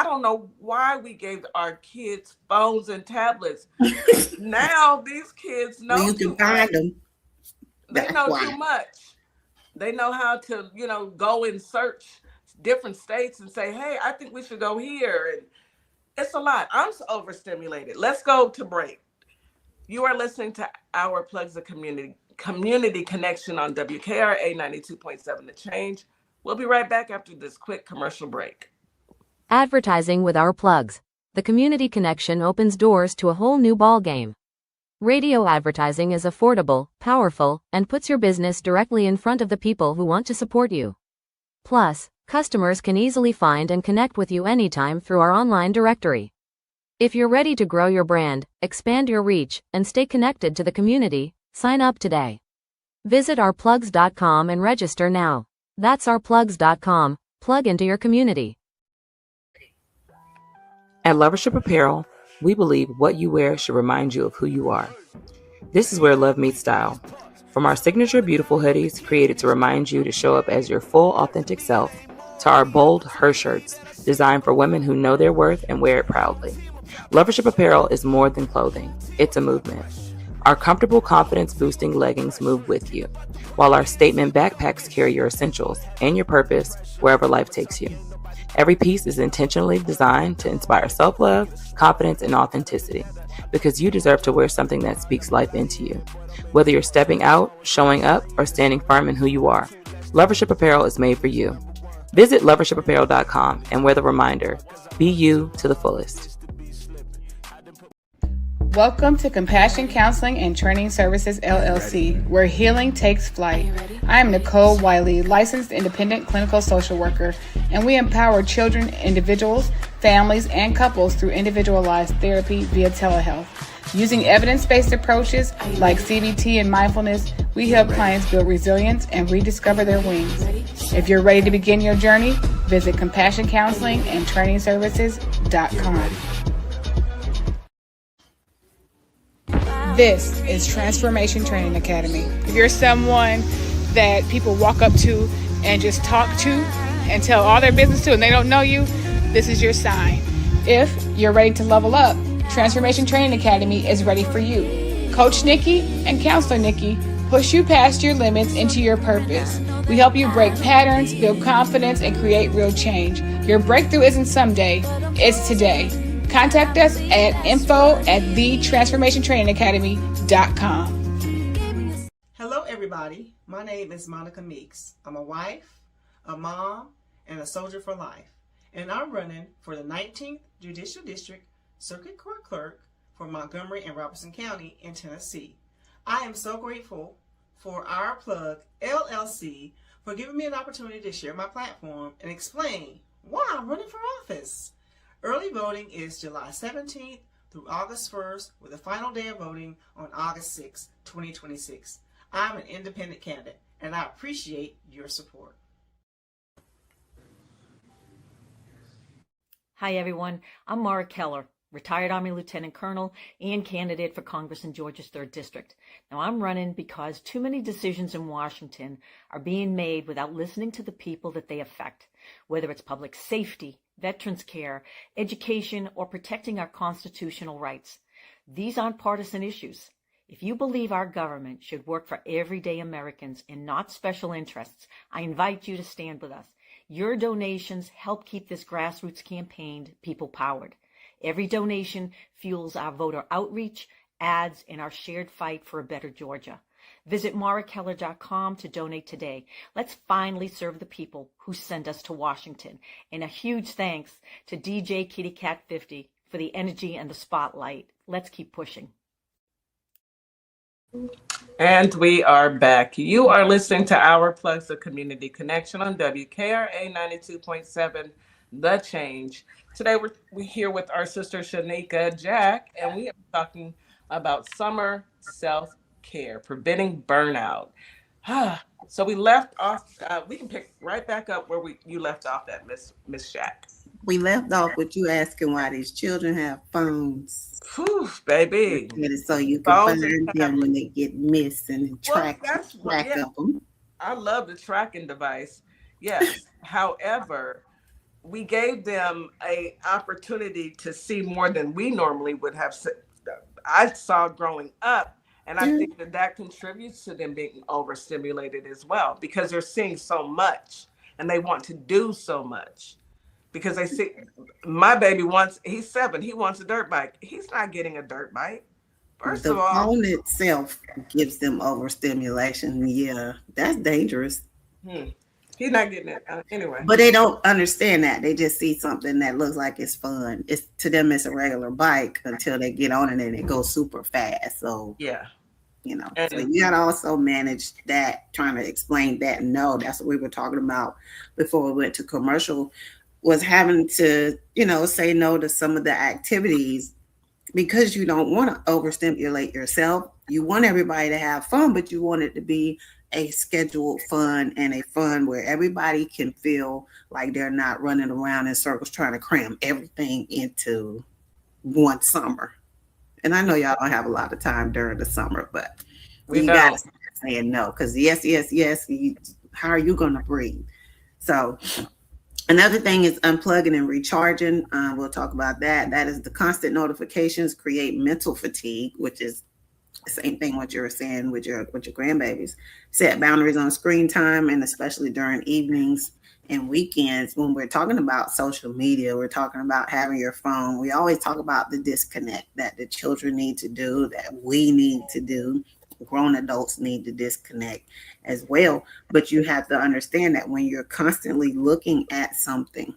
Speaker 1: don't know why we gave our kids phones and tablets. Now these kids know
Speaker 8: you can find them.
Speaker 1: They know too much. They know how to, go and search different states and say, hey, I think we should go here. And it's a lot. I'm so overstimulated. Let's go to break. You are listening to Our Plugs, the community connection on WKRA 92.7 The Change. We'll be right back after this quick commercial break.
Speaker 3: Advertising with Our Plugs. The community connection opens doors to a whole new ballgame. Radio advertising is affordable, powerful, and puts your business directly in front of the people who want to support you. Plus, customers can easily find and connect with you anytime through our online directory. If you're ready to grow your brand, expand your reach, and stay connected to the community, sign up today. Visit ourplugs.com and register now. That's ourplugs.com. Plug into your community.
Speaker 9: At Lovership Apparel, we believe what you wear should remind you of who you are. This is where love meets style. From our signature beautiful hoodies created to remind you to show up as your full authentic self, to our bold her shirts designed for women who know their worth and wear it proudly. Lovership Apparel is more than clothing. It's a movement. Our comfortable confidence-boosting leggings move with you, while our statement backpacks carry your essentials and your purpose wherever life takes you. Every piece is intentionally designed to inspire self-love, confidence, and authenticity, because you deserve to wear something that speaks life into you. Whether you're stepping out, showing up, or standing firm in who you are, Lovership Apparel is made for you. Visit lovershipapparel.com and wear the reminder, be you to the fullest.
Speaker 10: Welcome to Compassion Counseling and Training Services, LLC, where healing takes flight. I am Nicole Wiley, licensed independent clinical social worker, and we empower children, individuals, families, and couples through individualized therapy via telehealth. Using evidence-based approaches like CBT and mindfulness, we help clients build resilience and rediscover their wings. If you're ready to begin your journey, visit CompassionCounselingAndTrainingServices.com. This is Transformation Training Academy. If you're someone that people walk up to and just talk to and tell all their business to and they don't know you, this is your sign. If you're ready to level up, Transformation Training Academy is ready for you. Coach Nikki and Counselor Nikki push you past your limits into your purpose. We help you break patterns, build confidence, and create real change. Your breakthrough isn't someday, it's today. Contact us at info@thetransformationtrainingacademy.com.
Speaker 11: Hello, everybody. My name is Monica Meeks. I'm a wife, a mom, and a soldier for life. And I'm running for the 19th Judicial District Circuit Court Clerk for Montgomery and Robertson County in Tennessee. I am so grateful for Our Plug LLC for giving me an opportunity to share my platform and explain why I'm running for office. Early voting is July 17th through August 1st, with the final day of voting on August 6th, 2026. I'm an independent candidate, and I appreciate your support.
Speaker 12: Hi, everyone. I'm Mara Keller, retired Army Lieutenant Colonel and candidate for Congress in Georgia's 3rd District. Now, I'm running because too many decisions in Washington are being made without listening to the people that they affect, whether it's public safety, veterans care, education, or protecting our constitutional rights. These aren't partisan issues. If you believe our government should work for everyday Americans and not special interests, I invite you to stand with us. Your donations help keep this grassroots campaign people-powered. Every donation fuels our voter outreach, ads, and our shared fight for a better Georgia. Visit marakeller.com to donate today. Let's finally serve the people who sent us to Washington. And a huge thanks to DJ Kitty Cat 50 for the energy and the spotlight. Let's keep pushing.
Speaker 1: And we are back. You are listening to Our Plugs, the Community Connection on WKRA 92.7, The Change. Today we're here with our sister Shanika Jack, and we are talking about summer self-care, preventing burnout. So we left off, we can pick right back up where you left off at, Miss Jack.
Speaker 8: We left off with you asking why these children have phones.
Speaker 1: Whew, baby.
Speaker 8: So you can find them when they get missing and track of them.
Speaker 1: I love the tracking device. Yes. However, we gave them an opportunity to see more than we normally would have. I saw growing up, and I think that contributes to them being overstimulated as well, because they're seeing so much and they want to do so much. Because they see, my baby he's 7, he wants a dirt bike. He's not getting a dirt bike. First of all, the
Speaker 8: phone itself gives them overstimulation. Yeah, that's dangerous.
Speaker 1: He's not getting it anyway.
Speaker 8: But they don't understand that. They just see something that looks like it's fun. To them, it's a regular bike until they get on it and it goes super fast. So
Speaker 1: yeah,
Speaker 8: so you got to also manage that, trying to explain that. No, that's what we were talking about before we went to commercial, was having to, say no to some of the activities because you don't want to overstimulate yourself. You want everybody to have fun, but you want it to be a scheduled fun, and a fun where everybody can feel like they're not running around in circles trying to cram everything into one summer. And I know y'all don't have a lot of time during the summer, but you got to start saying no, because yes, how are you going to breathe? So another thing is unplugging and recharging. We'll talk about that. That is the constant notifications create mental fatigue, which is the same thing what you were saying with your grandbabies. Set boundaries on screen time, and especially during evenings and weekends. When we're talking about social media, we're talking about having your phone. We always talk about the disconnect that the children need to do, that we need to do. Grown adults need to disconnect as well. But you have to understand that when you're constantly looking at something,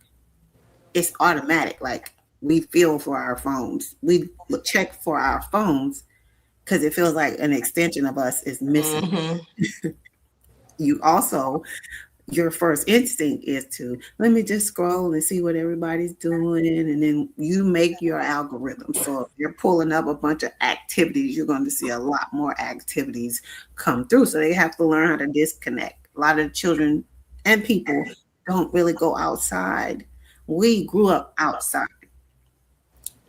Speaker 8: it's automatic. Like we feel for our phones. We check for our phones because it feels like an extension of us is missing.
Speaker 1: Mm-hmm.
Speaker 8: You also, your first instinct is to let me just scroll and see what everybody's doing, and then you make your algorithm. So if you're pulling up a bunch of activities, you're going to see a lot more activities come through. So they have to learn how to disconnect. A lot of children and people don't really go outside. We grew up outside.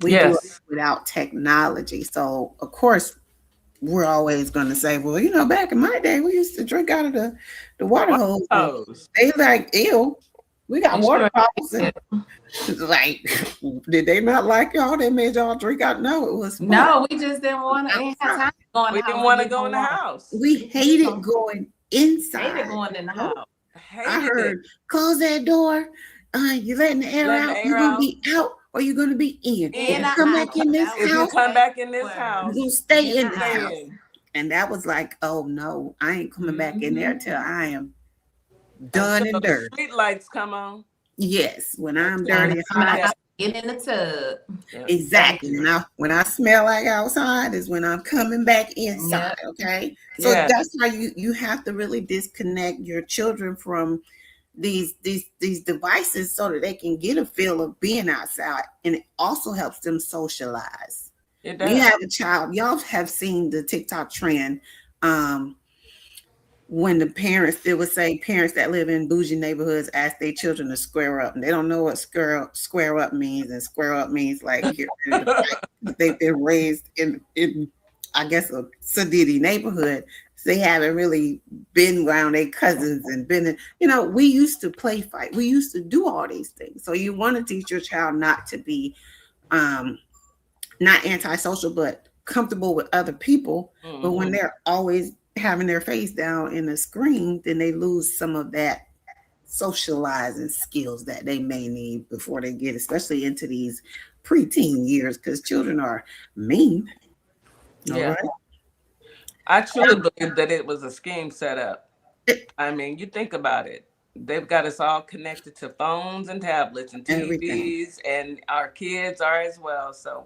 Speaker 8: We grew up without technology. So of course we're always going to say, well, back in my day, we used to drink out of the water hose. They like, ew, we got water bottles. Like, did they not like y'all? They made y'all drink out? No, it was fun.
Speaker 2: No, we just didn't want to.
Speaker 1: We didn't want to go in the house.
Speaker 8: We hated going inside.
Speaker 2: Hated going in the house.
Speaker 8: I heard, close that door. You're letting the air out. You're going to be out or you're going to be in. Come back in this house.
Speaker 1: If you come back in this house,
Speaker 8: you stay in the house. And that was like, oh no, I ain't coming back in there till I am done and dirty.
Speaker 1: Street lights come on.
Speaker 8: Yes, when I'm dirty,
Speaker 2: get in the tub.
Speaker 8: Exactly. When I smell like outside is when I'm coming back inside. Okay, so that's how you have to really disconnect your children from these devices so that they can get a feel of being outside, and it also helps them socialize. You have a child, y'all have seen the TikTok trend when the parents, they would say parents that live in bougie neighborhoods ask their children to square up, and they don't know what square up means, and square up means like they've been raised in I guess a sedity neighborhood. So they haven't really been around their cousins and been we used to play fight. We used to do all these things. So you want to teach your child not to be not antisocial, but comfortable with other people. Mm-hmm. But when they're always having their face down in the screen, then they lose some of that socializing skills that they may need before they get, especially into these preteen years, because children are mean.
Speaker 1: Yeah. Right? I truly believe that it was a scheme set up. I mean, you think about it. They've got us all connected to phones and tablets and TVs, everything. And our kids are as well. So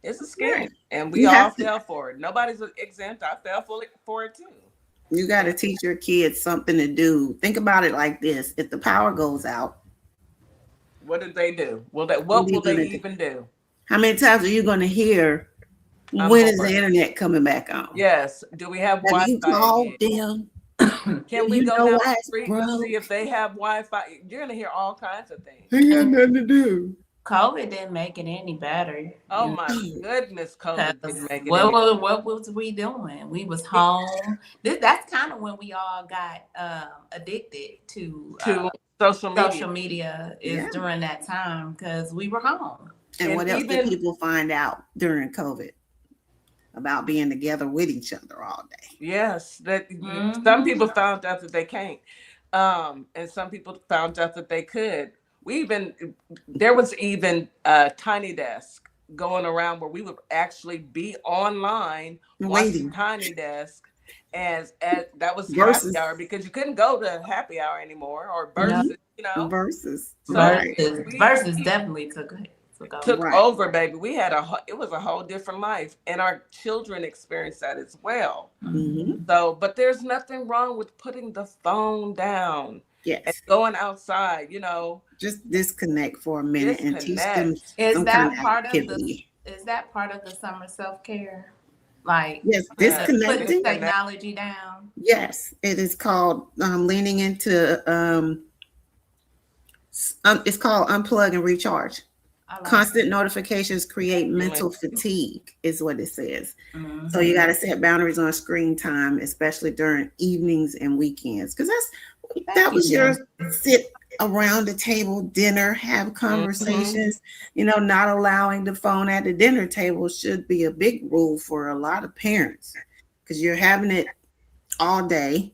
Speaker 1: it's a scam, and we all fell for it. Nobody's exempt. I fell for it too.
Speaker 8: You got to teach your kids something to do. Think about it like this: if the power goes out,
Speaker 1: what did they do? What will they even do?
Speaker 8: How many times are you going to hear? When is the internet coming back on?
Speaker 1: Yes. Do we have Wi-Fi?
Speaker 8: You call them.
Speaker 1: Can we go down the street and see if they have Wi-Fi? You're going to hear all kinds of things.
Speaker 8: They got nothing to do.
Speaker 2: COVID didn't make it any better.
Speaker 1: Oh my goodness, COVID didn't make it.
Speaker 2: What was we doing? We was home. That's kind of when we all got addicted to social media during that time, because we were home.
Speaker 8: And what else did people find out during COVID? About being together with each other all day.
Speaker 1: Yes, that some people found out that they can't, and some people found out that they could. There was even a Tiny Desk going around where we would actually be online watching Tiny Desk, as that was happy hour, because you couldn't go to happy hour anymore, or Versus,
Speaker 8: Versus.
Speaker 1: So
Speaker 2: Versus definitely took
Speaker 1: over, baby. It was a whole different life, and our children experienced that as well. Mm-hmm. So, but there's nothing wrong with putting the phone down.
Speaker 8: Yes.
Speaker 1: And going outside,
Speaker 8: just disconnect for a minute and teach them.
Speaker 2: Is that part of the summer self-care? Like,
Speaker 8: yes, disconnecting,
Speaker 2: putting technology down.
Speaker 8: Yes, it is called leaning into. It's called unplug and recharge. Constant notifications create mental fatigue, is what it says. Mm-hmm. So you got to set boundaries on screen time, especially during evenings and weekends, because that was your sit around the table, dinner, have conversations. Mm-hmm. Not allowing the phone at the dinner table should be a big rule for a lot of parents, because you're having it all day.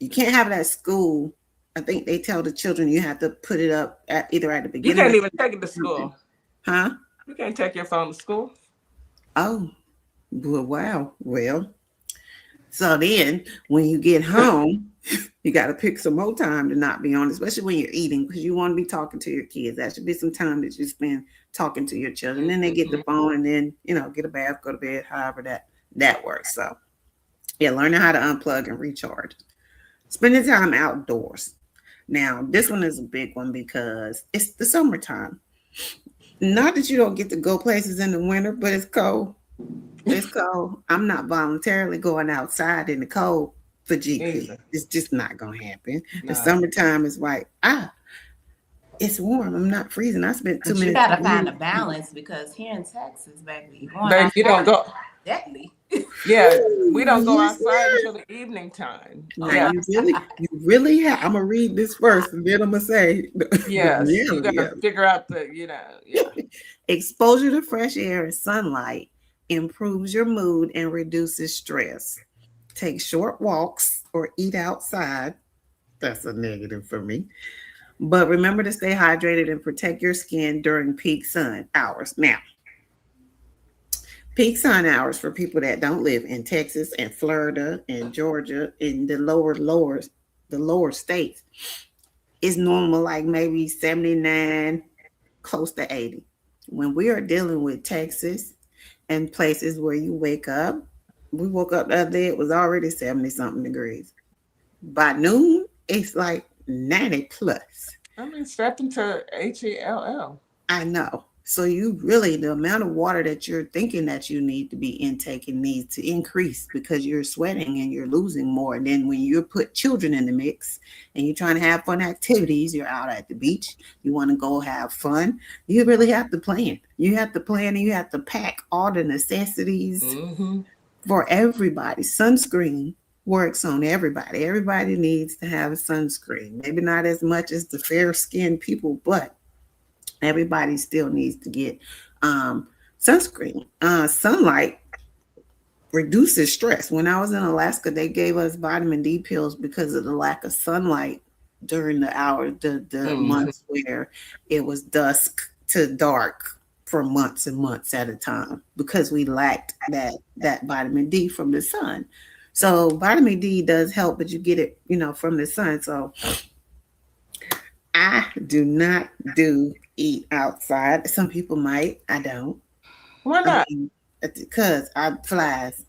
Speaker 8: You can't have it at school. I think they tell the children you have to put it up either at the beginning.
Speaker 1: You can't even take it to school.
Speaker 8: Huh?
Speaker 1: You can't take your phone to school.
Speaker 8: Oh, well, wow. Well, so then when you get home, You got to pick some more time to not be on, especially when you're eating, because you want to be talking to your kids. That should be some time that you spend talking to your children. Then they get the phone and then, get a bath, go to bed, however that works. So yeah, learning how to unplug and recharge. Spending time outdoors. Now, this one is a big one because it's the summertime. Not that you don't get to go places in the winter, but it's cold. It's cold. I'm not voluntarily going outside in the cold for GP. It's just not gonna happen. The summertime is like, it's warm. I'm not freezing. I spent 2 minutes.
Speaker 2: You gotta find a balance because here in Texas, baby,
Speaker 1: you don't go.
Speaker 2: Deadly.
Speaker 1: Yeah, we don't go outside until the evening time.
Speaker 8: Now, you really have. I'm gonna read this first, and then I'm gonna say,
Speaker 1: yes, you gotta figure out the,
Speaker 8: exposure to fresh air and sunlight improves your mood and reduces stress. Take short walks or eat outside. That's a negative for me. But remember to stay hydrated and protect your skin during peak sun hours. Now, peak sun hours for people that don't live in Texas and Florida and Georgia in the lower states is normal, like maybe 79, close to 80. When we are dealing with Texas and places where you wake up, we woke up the other day, it was already 70-something degrees. By noon, it's like 90 plus.
Speaker 1: I mean, step into HELL.
Speaker 8: I know. So the amount of water that you're thinking that you need to be intaking needs to increase because you're sweating and you're losing more. And then when you put children in the mix and you're trying to have fun activities, you're out at the beach, you want to go have fun, you really have to plan. You have to plan and you have to pack all the necessities for everybody. Sunscreen works on everybody. Everybody needs to have a sunscreen. Maybe not as much as the fair-skinned people, but everybody still needs to get sunscreen. Sunlight reduces stress. When I was in Alaska, they gave us vitamin D pills because of the lack of sunlight during the months where it was dusk to dark for months and months at a time because we lacked that vitamin D from the sun. So vitamin D does help, but you get it, from the sun. So I do not eat outside. Some people might. I don't.
Speaker 1: Why not?
Speaker 8: Because I flies.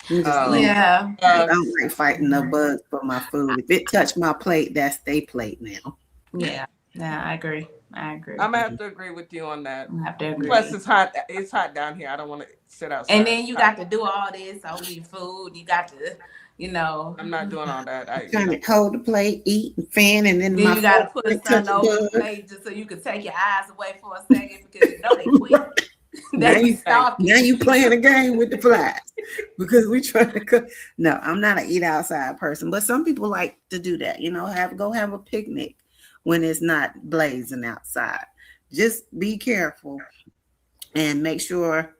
Speaker 2: Yeah.
Speaker 8: I don't like fighting the bugs for my food. If it touch my plate, that's their plate now.
Speaker 2: Yeah. Yeah, I agree.
Speaker 1: I'm gonna have to agree with you on that.
Speaker 2: I have to agree.
Speaker 1: Plus, it's hot. It's hot down here. I don't want to sit outside.
Speaker 2: And then you got to do all this. So eat food. You got to,
Speaker 1: I'm not doing all that.
Speaker 8: Trying to hold the plate, eat, and fan, and then
Speaker 2: you got to put something over the plate just so you can take your eyes away for a second because they quit.
Speaker 8: Now you playing a game with the flies because we trying to cook. No, I'm not an eat outside person, but some people like to do that. Go have a picnic when it's not blazing outside. Just be careful and make sure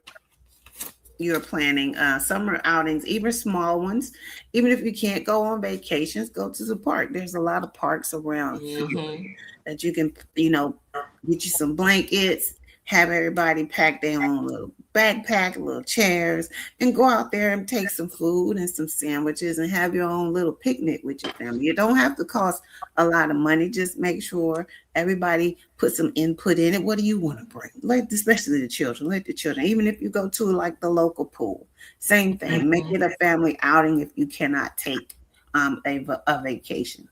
Speaker 8: you're planning summer outings, even small ones. Even if you can't go on vacations, go to the park. There's a lot of parks around that you can, get you some blankets, have everybody pack their own little backpack, little chairs, and go out there and take some food and some sandwiches and have your own little picnic with your family. It don't have to cost a lot of money. Just make sure everybody put some input in it. What do you want to bring? Especially the children. Let the children, even if you go to like the local pool, same thing. Make it a family outing if you cannot take a vacation.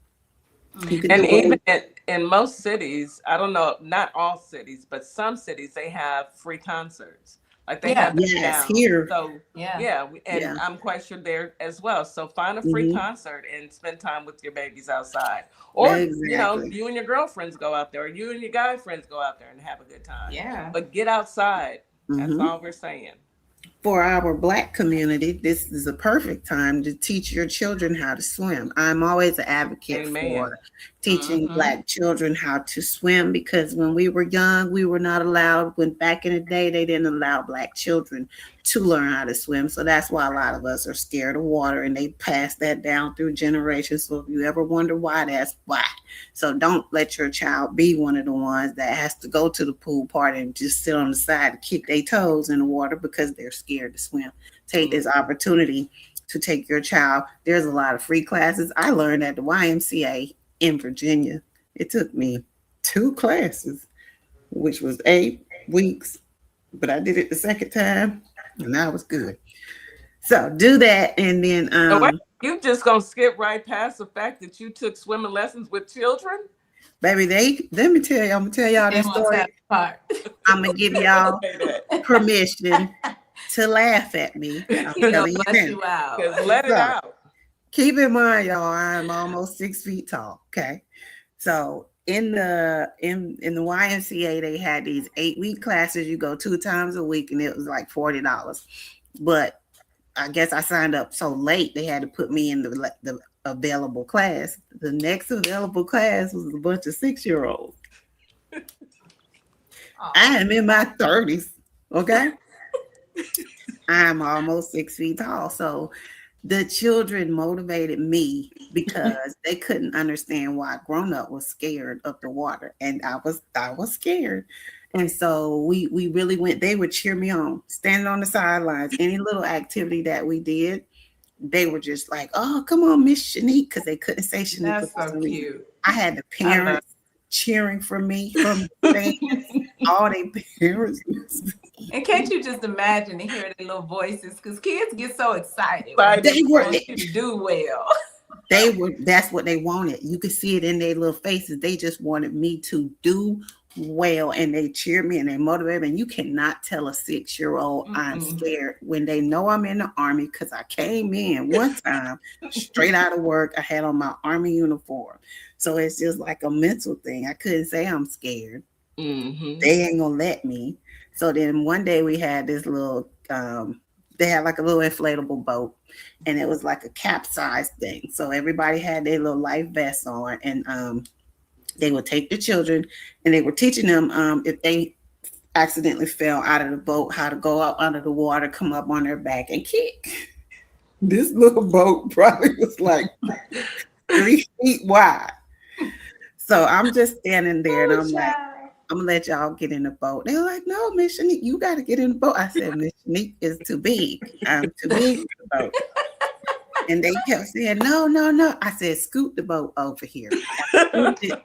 Speaker 1: And even in most cities, I don't know, not all cities, but some cities, they have free concerts. Like they have
Speaker 8: here.
Speaker 1: So I'm quite sure there as well. So find a free concert and spend time with your babies outside. Or, you and your girlfriends go out there, or you and your guy friends go out there and have a good time.
Speaker 2: Yeah.
Speaker 1: But get outside. That's all we're saying.
Speaker 8: For our Black community, this is a perfect time to teach your children how to swim. I'm always an advocate for teaching Black children how to swim because when we were young, we were not allowed. When back in the day, they didn't allow Black children to learn how to swim. So that's why a lot of us are scared of water, and they pass that down through generations. So if you ever wonder why, that's why. So don't let your child be one of the ones that has to go to the pool party and just sit on the side and kick their toes in the water because they're scared to swim. Take this opportunity to take your child. There's a lot of free classes. I learned at the YMCA in Virginia. It took me 2 classes, which was 8 weeks, but I did it the second time and that was good. So do that. And then
Speaker 1: you just gonna skip right past the fact that you took swimming lessons with children?
Speaker 8: Baby, let me tell you, I'm gonna tell y'all this story. I'm gonna give y'all permission to laugh at me. I'm telling you
Speaker 1: out. Let it out.
Speaker 8: Keep in mind, y'all, I'm almost 6 feet tall. Okay. So in the YMCA, they had these 8-week classes. You go 2 times a week, and it was like $40. But I guess I signed up so late, they had to put me in the available class. The next available class was a bunch of 6-year-olds. I am in my 30s. Okay. I'm almost 6 feet tall. So the children motivated me because they couldn't understand why grown up was scared of the water. And I was scared. And so we really went, they would cheer me on, standing on the sidelines, any little activity that we did. They were just like, oh, come on, Miss Shanique, because they couldn't say Shanique.
Speaker 1: That's so cute.
Speaker 8: I had the parents cheering for me from all their parents.
Speaker 2: And can't you just imagine and hear their little voices? Because kids get so excited.
Speaker 8: They were
Speaker 2: you to do well.
Speaker 8: That's what they wanted. You could see it in their little faces. They just wanted me to do well, and they cheer me and they motivate me. And you cannot tell a 6-year-old I'm scared when they know I'm in the Army, because I came in one time straight out of work. I had on my Army uniform. So it's just like a mental thing. I couldn't say I'm scared. They ain't gonna let me. So then one day we had this little they had like a little inflatable boat, and it was like a capsized thing. So everybody had their little life vests on, and they would take the children and they were teaching them if they accidentally fell out of the boat, how to go up under the water, come up on their back and kick. This little boat probably was like 3 feet wide. So I'm just standing there and I'm like, I'm gonna let y'all get in the boat. They were like, no, Miss Shanique, you gotta get in the boat. I said, Miss Shanique is too big. I'm too big for the boat. And they kept saying, no. I said, scoot the boat over here. I scooted it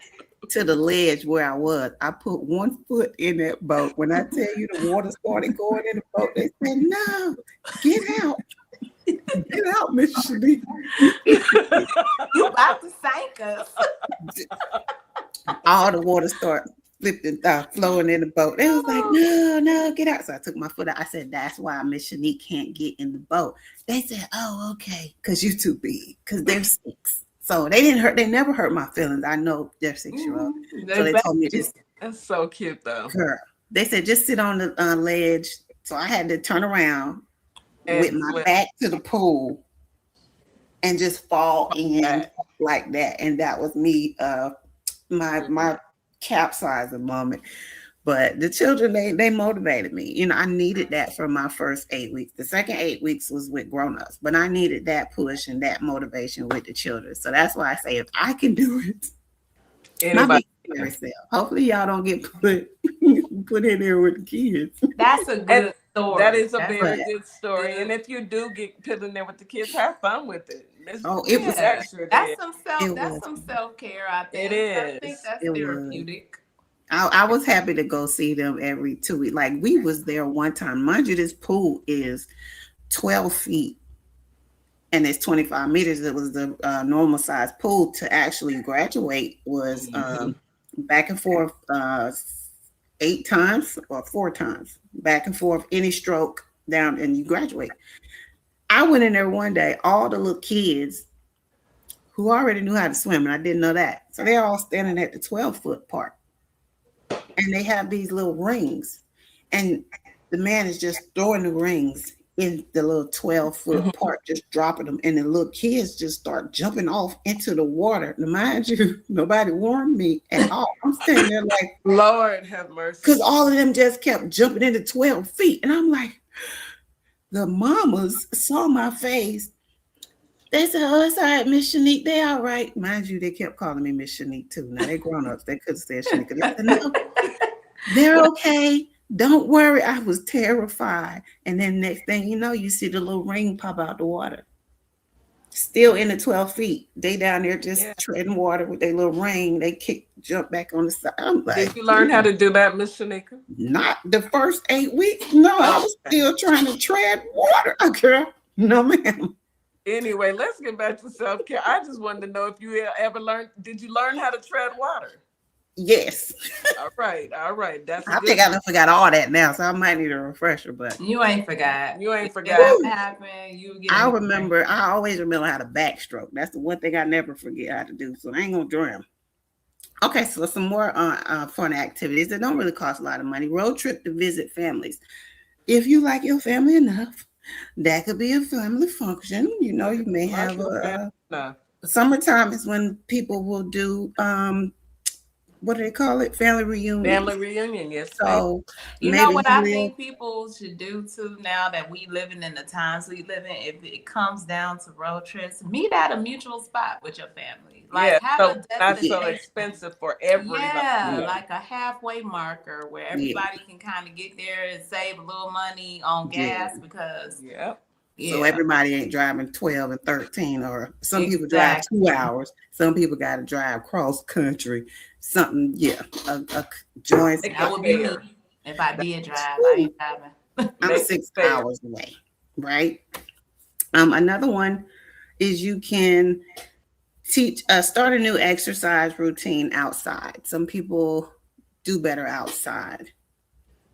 Speaker 8: to the ledge where I was. I put 1 foot in that boat. When I tell you the water started going in the boat, they said, no, get out. Get out, Miss Shanique.
Speaker 2: You about to sink us.
Speaker 8: All the water started flowing in the boat. They was like, no, get out. So I took my foot out. I said, that's why Miss Shanique can't get in the boat. They said, oh, okay, because you're too big, because they're 6. So they never hurt my feelings. I know they're 6-year-old. So they told me this.
Speaker 1: That's so cute though.
Speaker 8: Girl, they said, just sit on the ledge. So I had to turn around with my back to the pool and just fall in like that. And that was me, my capsizing moment. But the children, they motivated me. You know, I needed that for my first 8 weeks. The second 8 weeks was with grown-ups, but I needed that push and that motivation with the children. So that's why I say, if I can do it, hopefully y'all don't get put in there with the kids.
Speaker 2: That's a good story.
Speaker 1: That is a very good story. And if you do get put in there with the kids, have fun with it.
Speaker 2: That's some self-care out there.
Speaker 1: It is.
Speaker 2: I think that's therapeutic.
Speaker 8: I was happy to go see them every 2 weeks. Like, we was there one time. Mind you, this pool is 12 feet and it's 25 meters. It was the normal size pool. To actually graduate was back and forth 8 times or 4 times. Back and forth, any stroke down, and you graduate. I went in there one day, all the little kids who already knew how to swim, and I didn't know that. So they're all standing at the 12-foot part. And they have these little rings, and the man is just throwing the rings in the little 12-foot part, just dropping them, and the little kids just start jumping off into the water. Now, mind you, nobody warned me at all. I'm standing there like,
Speaker 1: Lord have mercy,
Speaker 8: because all of them just kept jumping into 12 feet, and I'm like, the mamas saw my face. They said, oh, it's all right, Miss Shanique. They all right. Mind you, they kept calling me Miss Shanique too. Now they grown-ups. They could have said Shanique. They said, no, they're okay. Don't worry. I was terrified. And then next thing you know, you see the little ring pop out the water. still in the 12 feet. They down there just treading water with their little ring. They jump back on the side. I'm like,
Speaker 1: did you learn how to do that, Miss Shanika?
Speaker 8: Not the first 8 weeks. No, I was still trying to tread water, girl. No, ma'am.
Speaker 1: Anyway, let's get back to self-care. I just wanted to know if you ever learned, did you learn how to tread water?
Speaker 8: Yes.
Speaker 1: All right. That's
Speaker 8: I think I forgot all that now, so I might need a refresher, but
Speaker 2: you ain't forgot.
Speaker 1: You ain't forgot.
Speaker 2: What happened?
Speaker 8: I always remember how to backstroke. That's the one thing I never forget how to do. So I ain't gonna drown. Okay, so some more fun activities that don't really cost a lot of money. Road trip to visit families. If you like your family enough, that could be a family function. You know, you may have summertime is when people will do what do they call it? Family reunion.
Speaker 1: Family reunion, yes.
Speaker 2: So you know what I think people should do too now that we living in the times we live in, if it comes down to road trips, meet at a mutual spot with your family. Like have a
Speaker 1: not so expensive for everybody.
Speaker 2: Yeah, like a halfway marker where everybody can kind of get there and save a little money on gas because
Speaker 8: so everybody ain't driving 12 and 13, or some people drive 2 hours. Some people got to drive cross country. Something, a joint.
Speaker 2: That would be me if I did drive. I ain't driving.
Speaker 8: I'm 6 hours away, right? Another one is you can start a new exercise routine outside. Some people do better outside.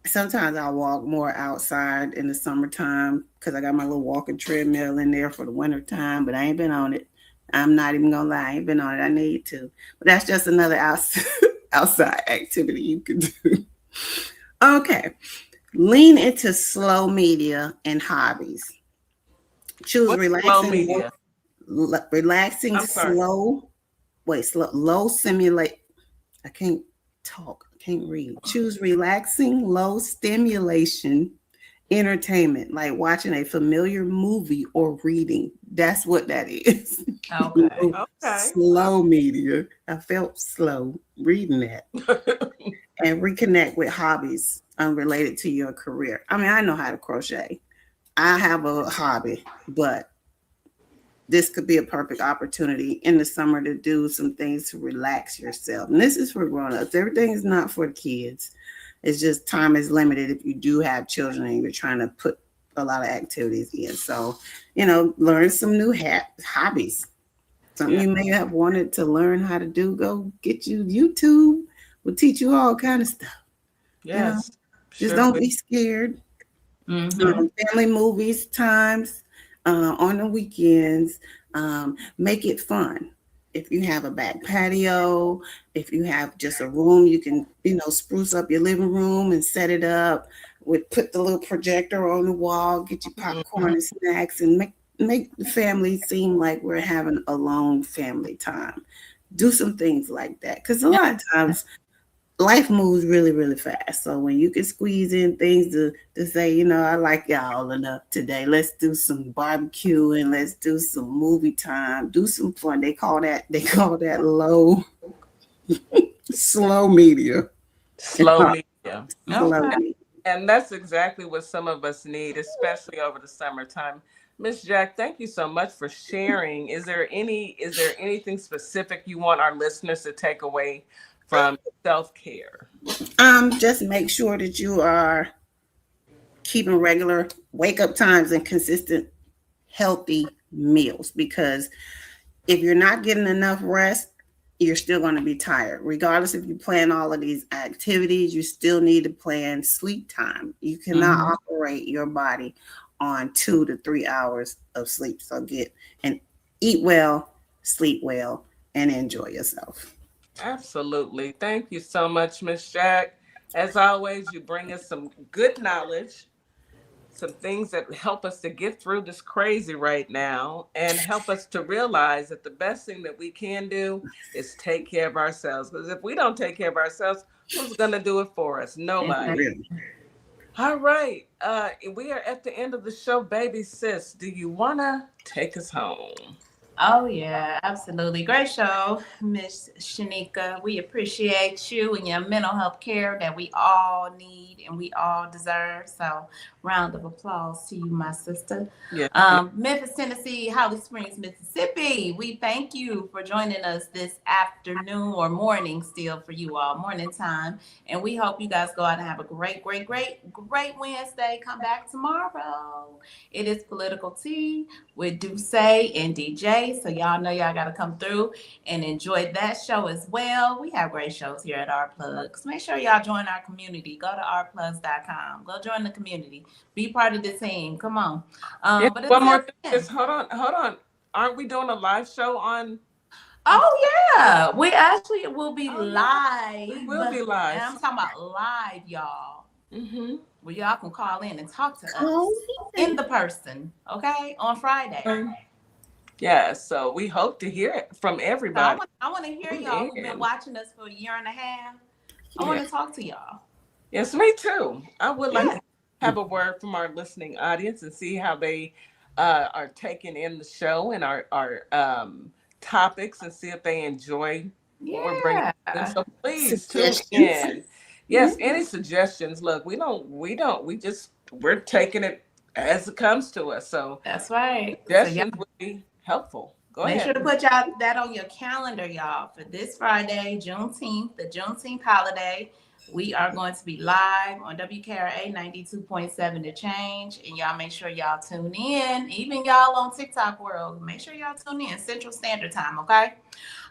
Speaker 8: Sometimes I'll walk more outside in the summertime because I got my little walking treadmill in there for the winter time, but I ain't been on it. I'm not even gonna lie, I ain't been on it. I need to, but that's just another outside activity you can do. Okay, lean into slow media and hobbies. Choose low simulate. I can't talk. I can't read. Choose relaxing, low stimulation entertainment, like watching a familiar movie or reading. That's what that is.
Speaker 2: Okay.
Speaker 8: Slow media. I felt slow reading that. And reconnect with hobbies unrelated to your career. I mean, I know how to crochet. I have a hobby, but this could be a perfect opportunity in the summer to do some things to relax yourself. And this is for grown-ups. Everything is not for kids. It's just time is limited if you do have children and you're trying to put a lot of activities in. So, learn some new hobbies. Something you may have wanted to learn how to do, go get you YouTube. Will teach you all kind of stuff.
Speaker 1: Yes.
Speaker 8: Just don't be scared. Family movies times on the weekends. Make it fun. If you have a back patio, if you have just a room, you can, spruce up your living room and set it up put the little projector on the wall, get your popcorn and snacks, and make the family seem like we're having a long family time. Do some things like that. Because a lot of times life moves really, really fast. So when you can squeeze in things to say, I like y'all enough today. Let's do some barbecue and let's do some movie time. Do some fun. They call that low, slow media.
Speaker 1: Slow media.
Speaker 8: Okay.
Speaker 1: And that's exactly what some of us need, especially over the summertime. Miss Jack, thank you so much for sharing. Is there anything specific you want our listeners to take away from self-care?
Speaker 8: Just make sure that you are keeping regular wake-up times and consistent healthy meals, because if you're not getting enough rest, you're still going to be tired. Regardless if you plan all of these activities, you still need to plan sleep time. You cannot operate your body on 2 to 3 hours of sleep. So eat well, sleep well, and enjoy yourself.
Speaker 1: Absolutely. Thank you so much, Miss Jack. As always, you bring us some good knowledge, some things that help us to get through this crazy right now, and help us to realize that the best thing that we can do is take care of ourselves. Because if we don't take care of ourselves, who's going to do it for us? Nobody. All right. We are at the end of the show. Baby sis, do you want to take us home?
Speaker 2: Oh yeah, absolutely. Great show, Miss Shanika. We appreciate you and your mental health care that we all need and we all deserve. So round of applause to you, my sister.
Speaker 1: Yeah.
Speaker 2: Memphis, Tennessee, Holly Springs, Mississippi. We thank you for joining us this afternoon or morning still for you all, morning time. And we hope you guys go out and have a great Wednesday. Come back tomorrow. It is Political Tea with Duce and DJ. So y'all know y'all got to come through and enjoy that show as well. We have great shows here at Our Plugs. Make sure y'all join our community. Go to ourplugs.com. Go join the community. Be part of the team. Come on.
Speaker 1: Yeah,
Speaker 2: But
Speaker 1: one more
Speaker 2: until
Speaker 1: thing
Speaker 2: then,
Speaker 1: is, hold on. Aren't we doing a live show on?
Speaker 2: oh yeah, we actually will be live.
Speaker 1: We will be live.
Speaker 2: And I'm talking about live, y'all.
Speaker 1: Mm-hmm.
Speaker 2: Where y'all can call in and talk to us in the person, okay, on Friday.
Speaker 1: Yeah, so we hope to hear it from everybody.
Speaker 2: So I want to hear y'all who've been watching us for a year and a half. I want to talk to y'all.
Speaker 1: Yes, me too. I would like to have a word from our listening audience and see how they are taking in the show and our topics and see if they enjoy what we're bringing in. So please tune in. Yes, any suggestions? Look, we're taking it as it comes to us. So
Speaker 2: that's right.
Speaker 1: Suggestions would be helpful. Go ahead.
Speaker 2: Make sure to put y'all that on your calendar, y'all, for this Friday, Juneteenth, the Juneteenth holiday. We are going to be live on WKRA 92.7 The Change. And y'all make sure y'all tune in. Even y'all on TikTok world, make sure y'all tune in Central Standard Time, okay?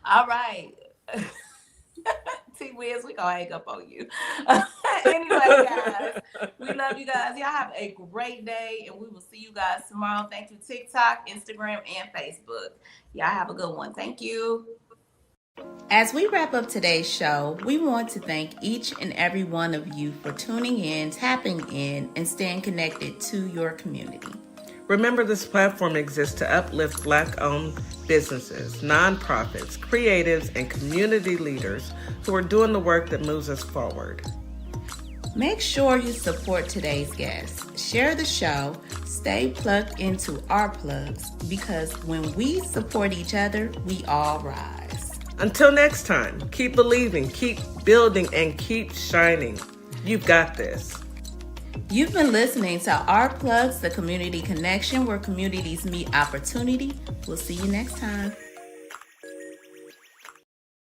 Speaker 2: All right. T-Wiz, we gonna hang up on you. Anyway, guys, we love you guys. Y'all have a great day, and we will see you guys tomorrow. Thank you, TikTok, Instagram, and Facebook. Y'all have a good one. Thank you. As we wrap up today's show, we want to thank each and every one of you for tuning in, tapping in, and staying connected to your community.
Speaker 1: Remember, this platform exists to uplift Black-owned businesses, nonprofits, creatives, and community leaders who are doing the work that moves us forward.
Speaker 2: Make sure you support today's guests. Share the show. Stay plugged into our plugs, because when we support each other, we all rise.
Speaker 1: Until next time, keep believing, keep building, and keep shining. You've got this.
Speaker 2: You've been listening to Our Plugs, the community connection where communities meet opportunity. We'll see you next time.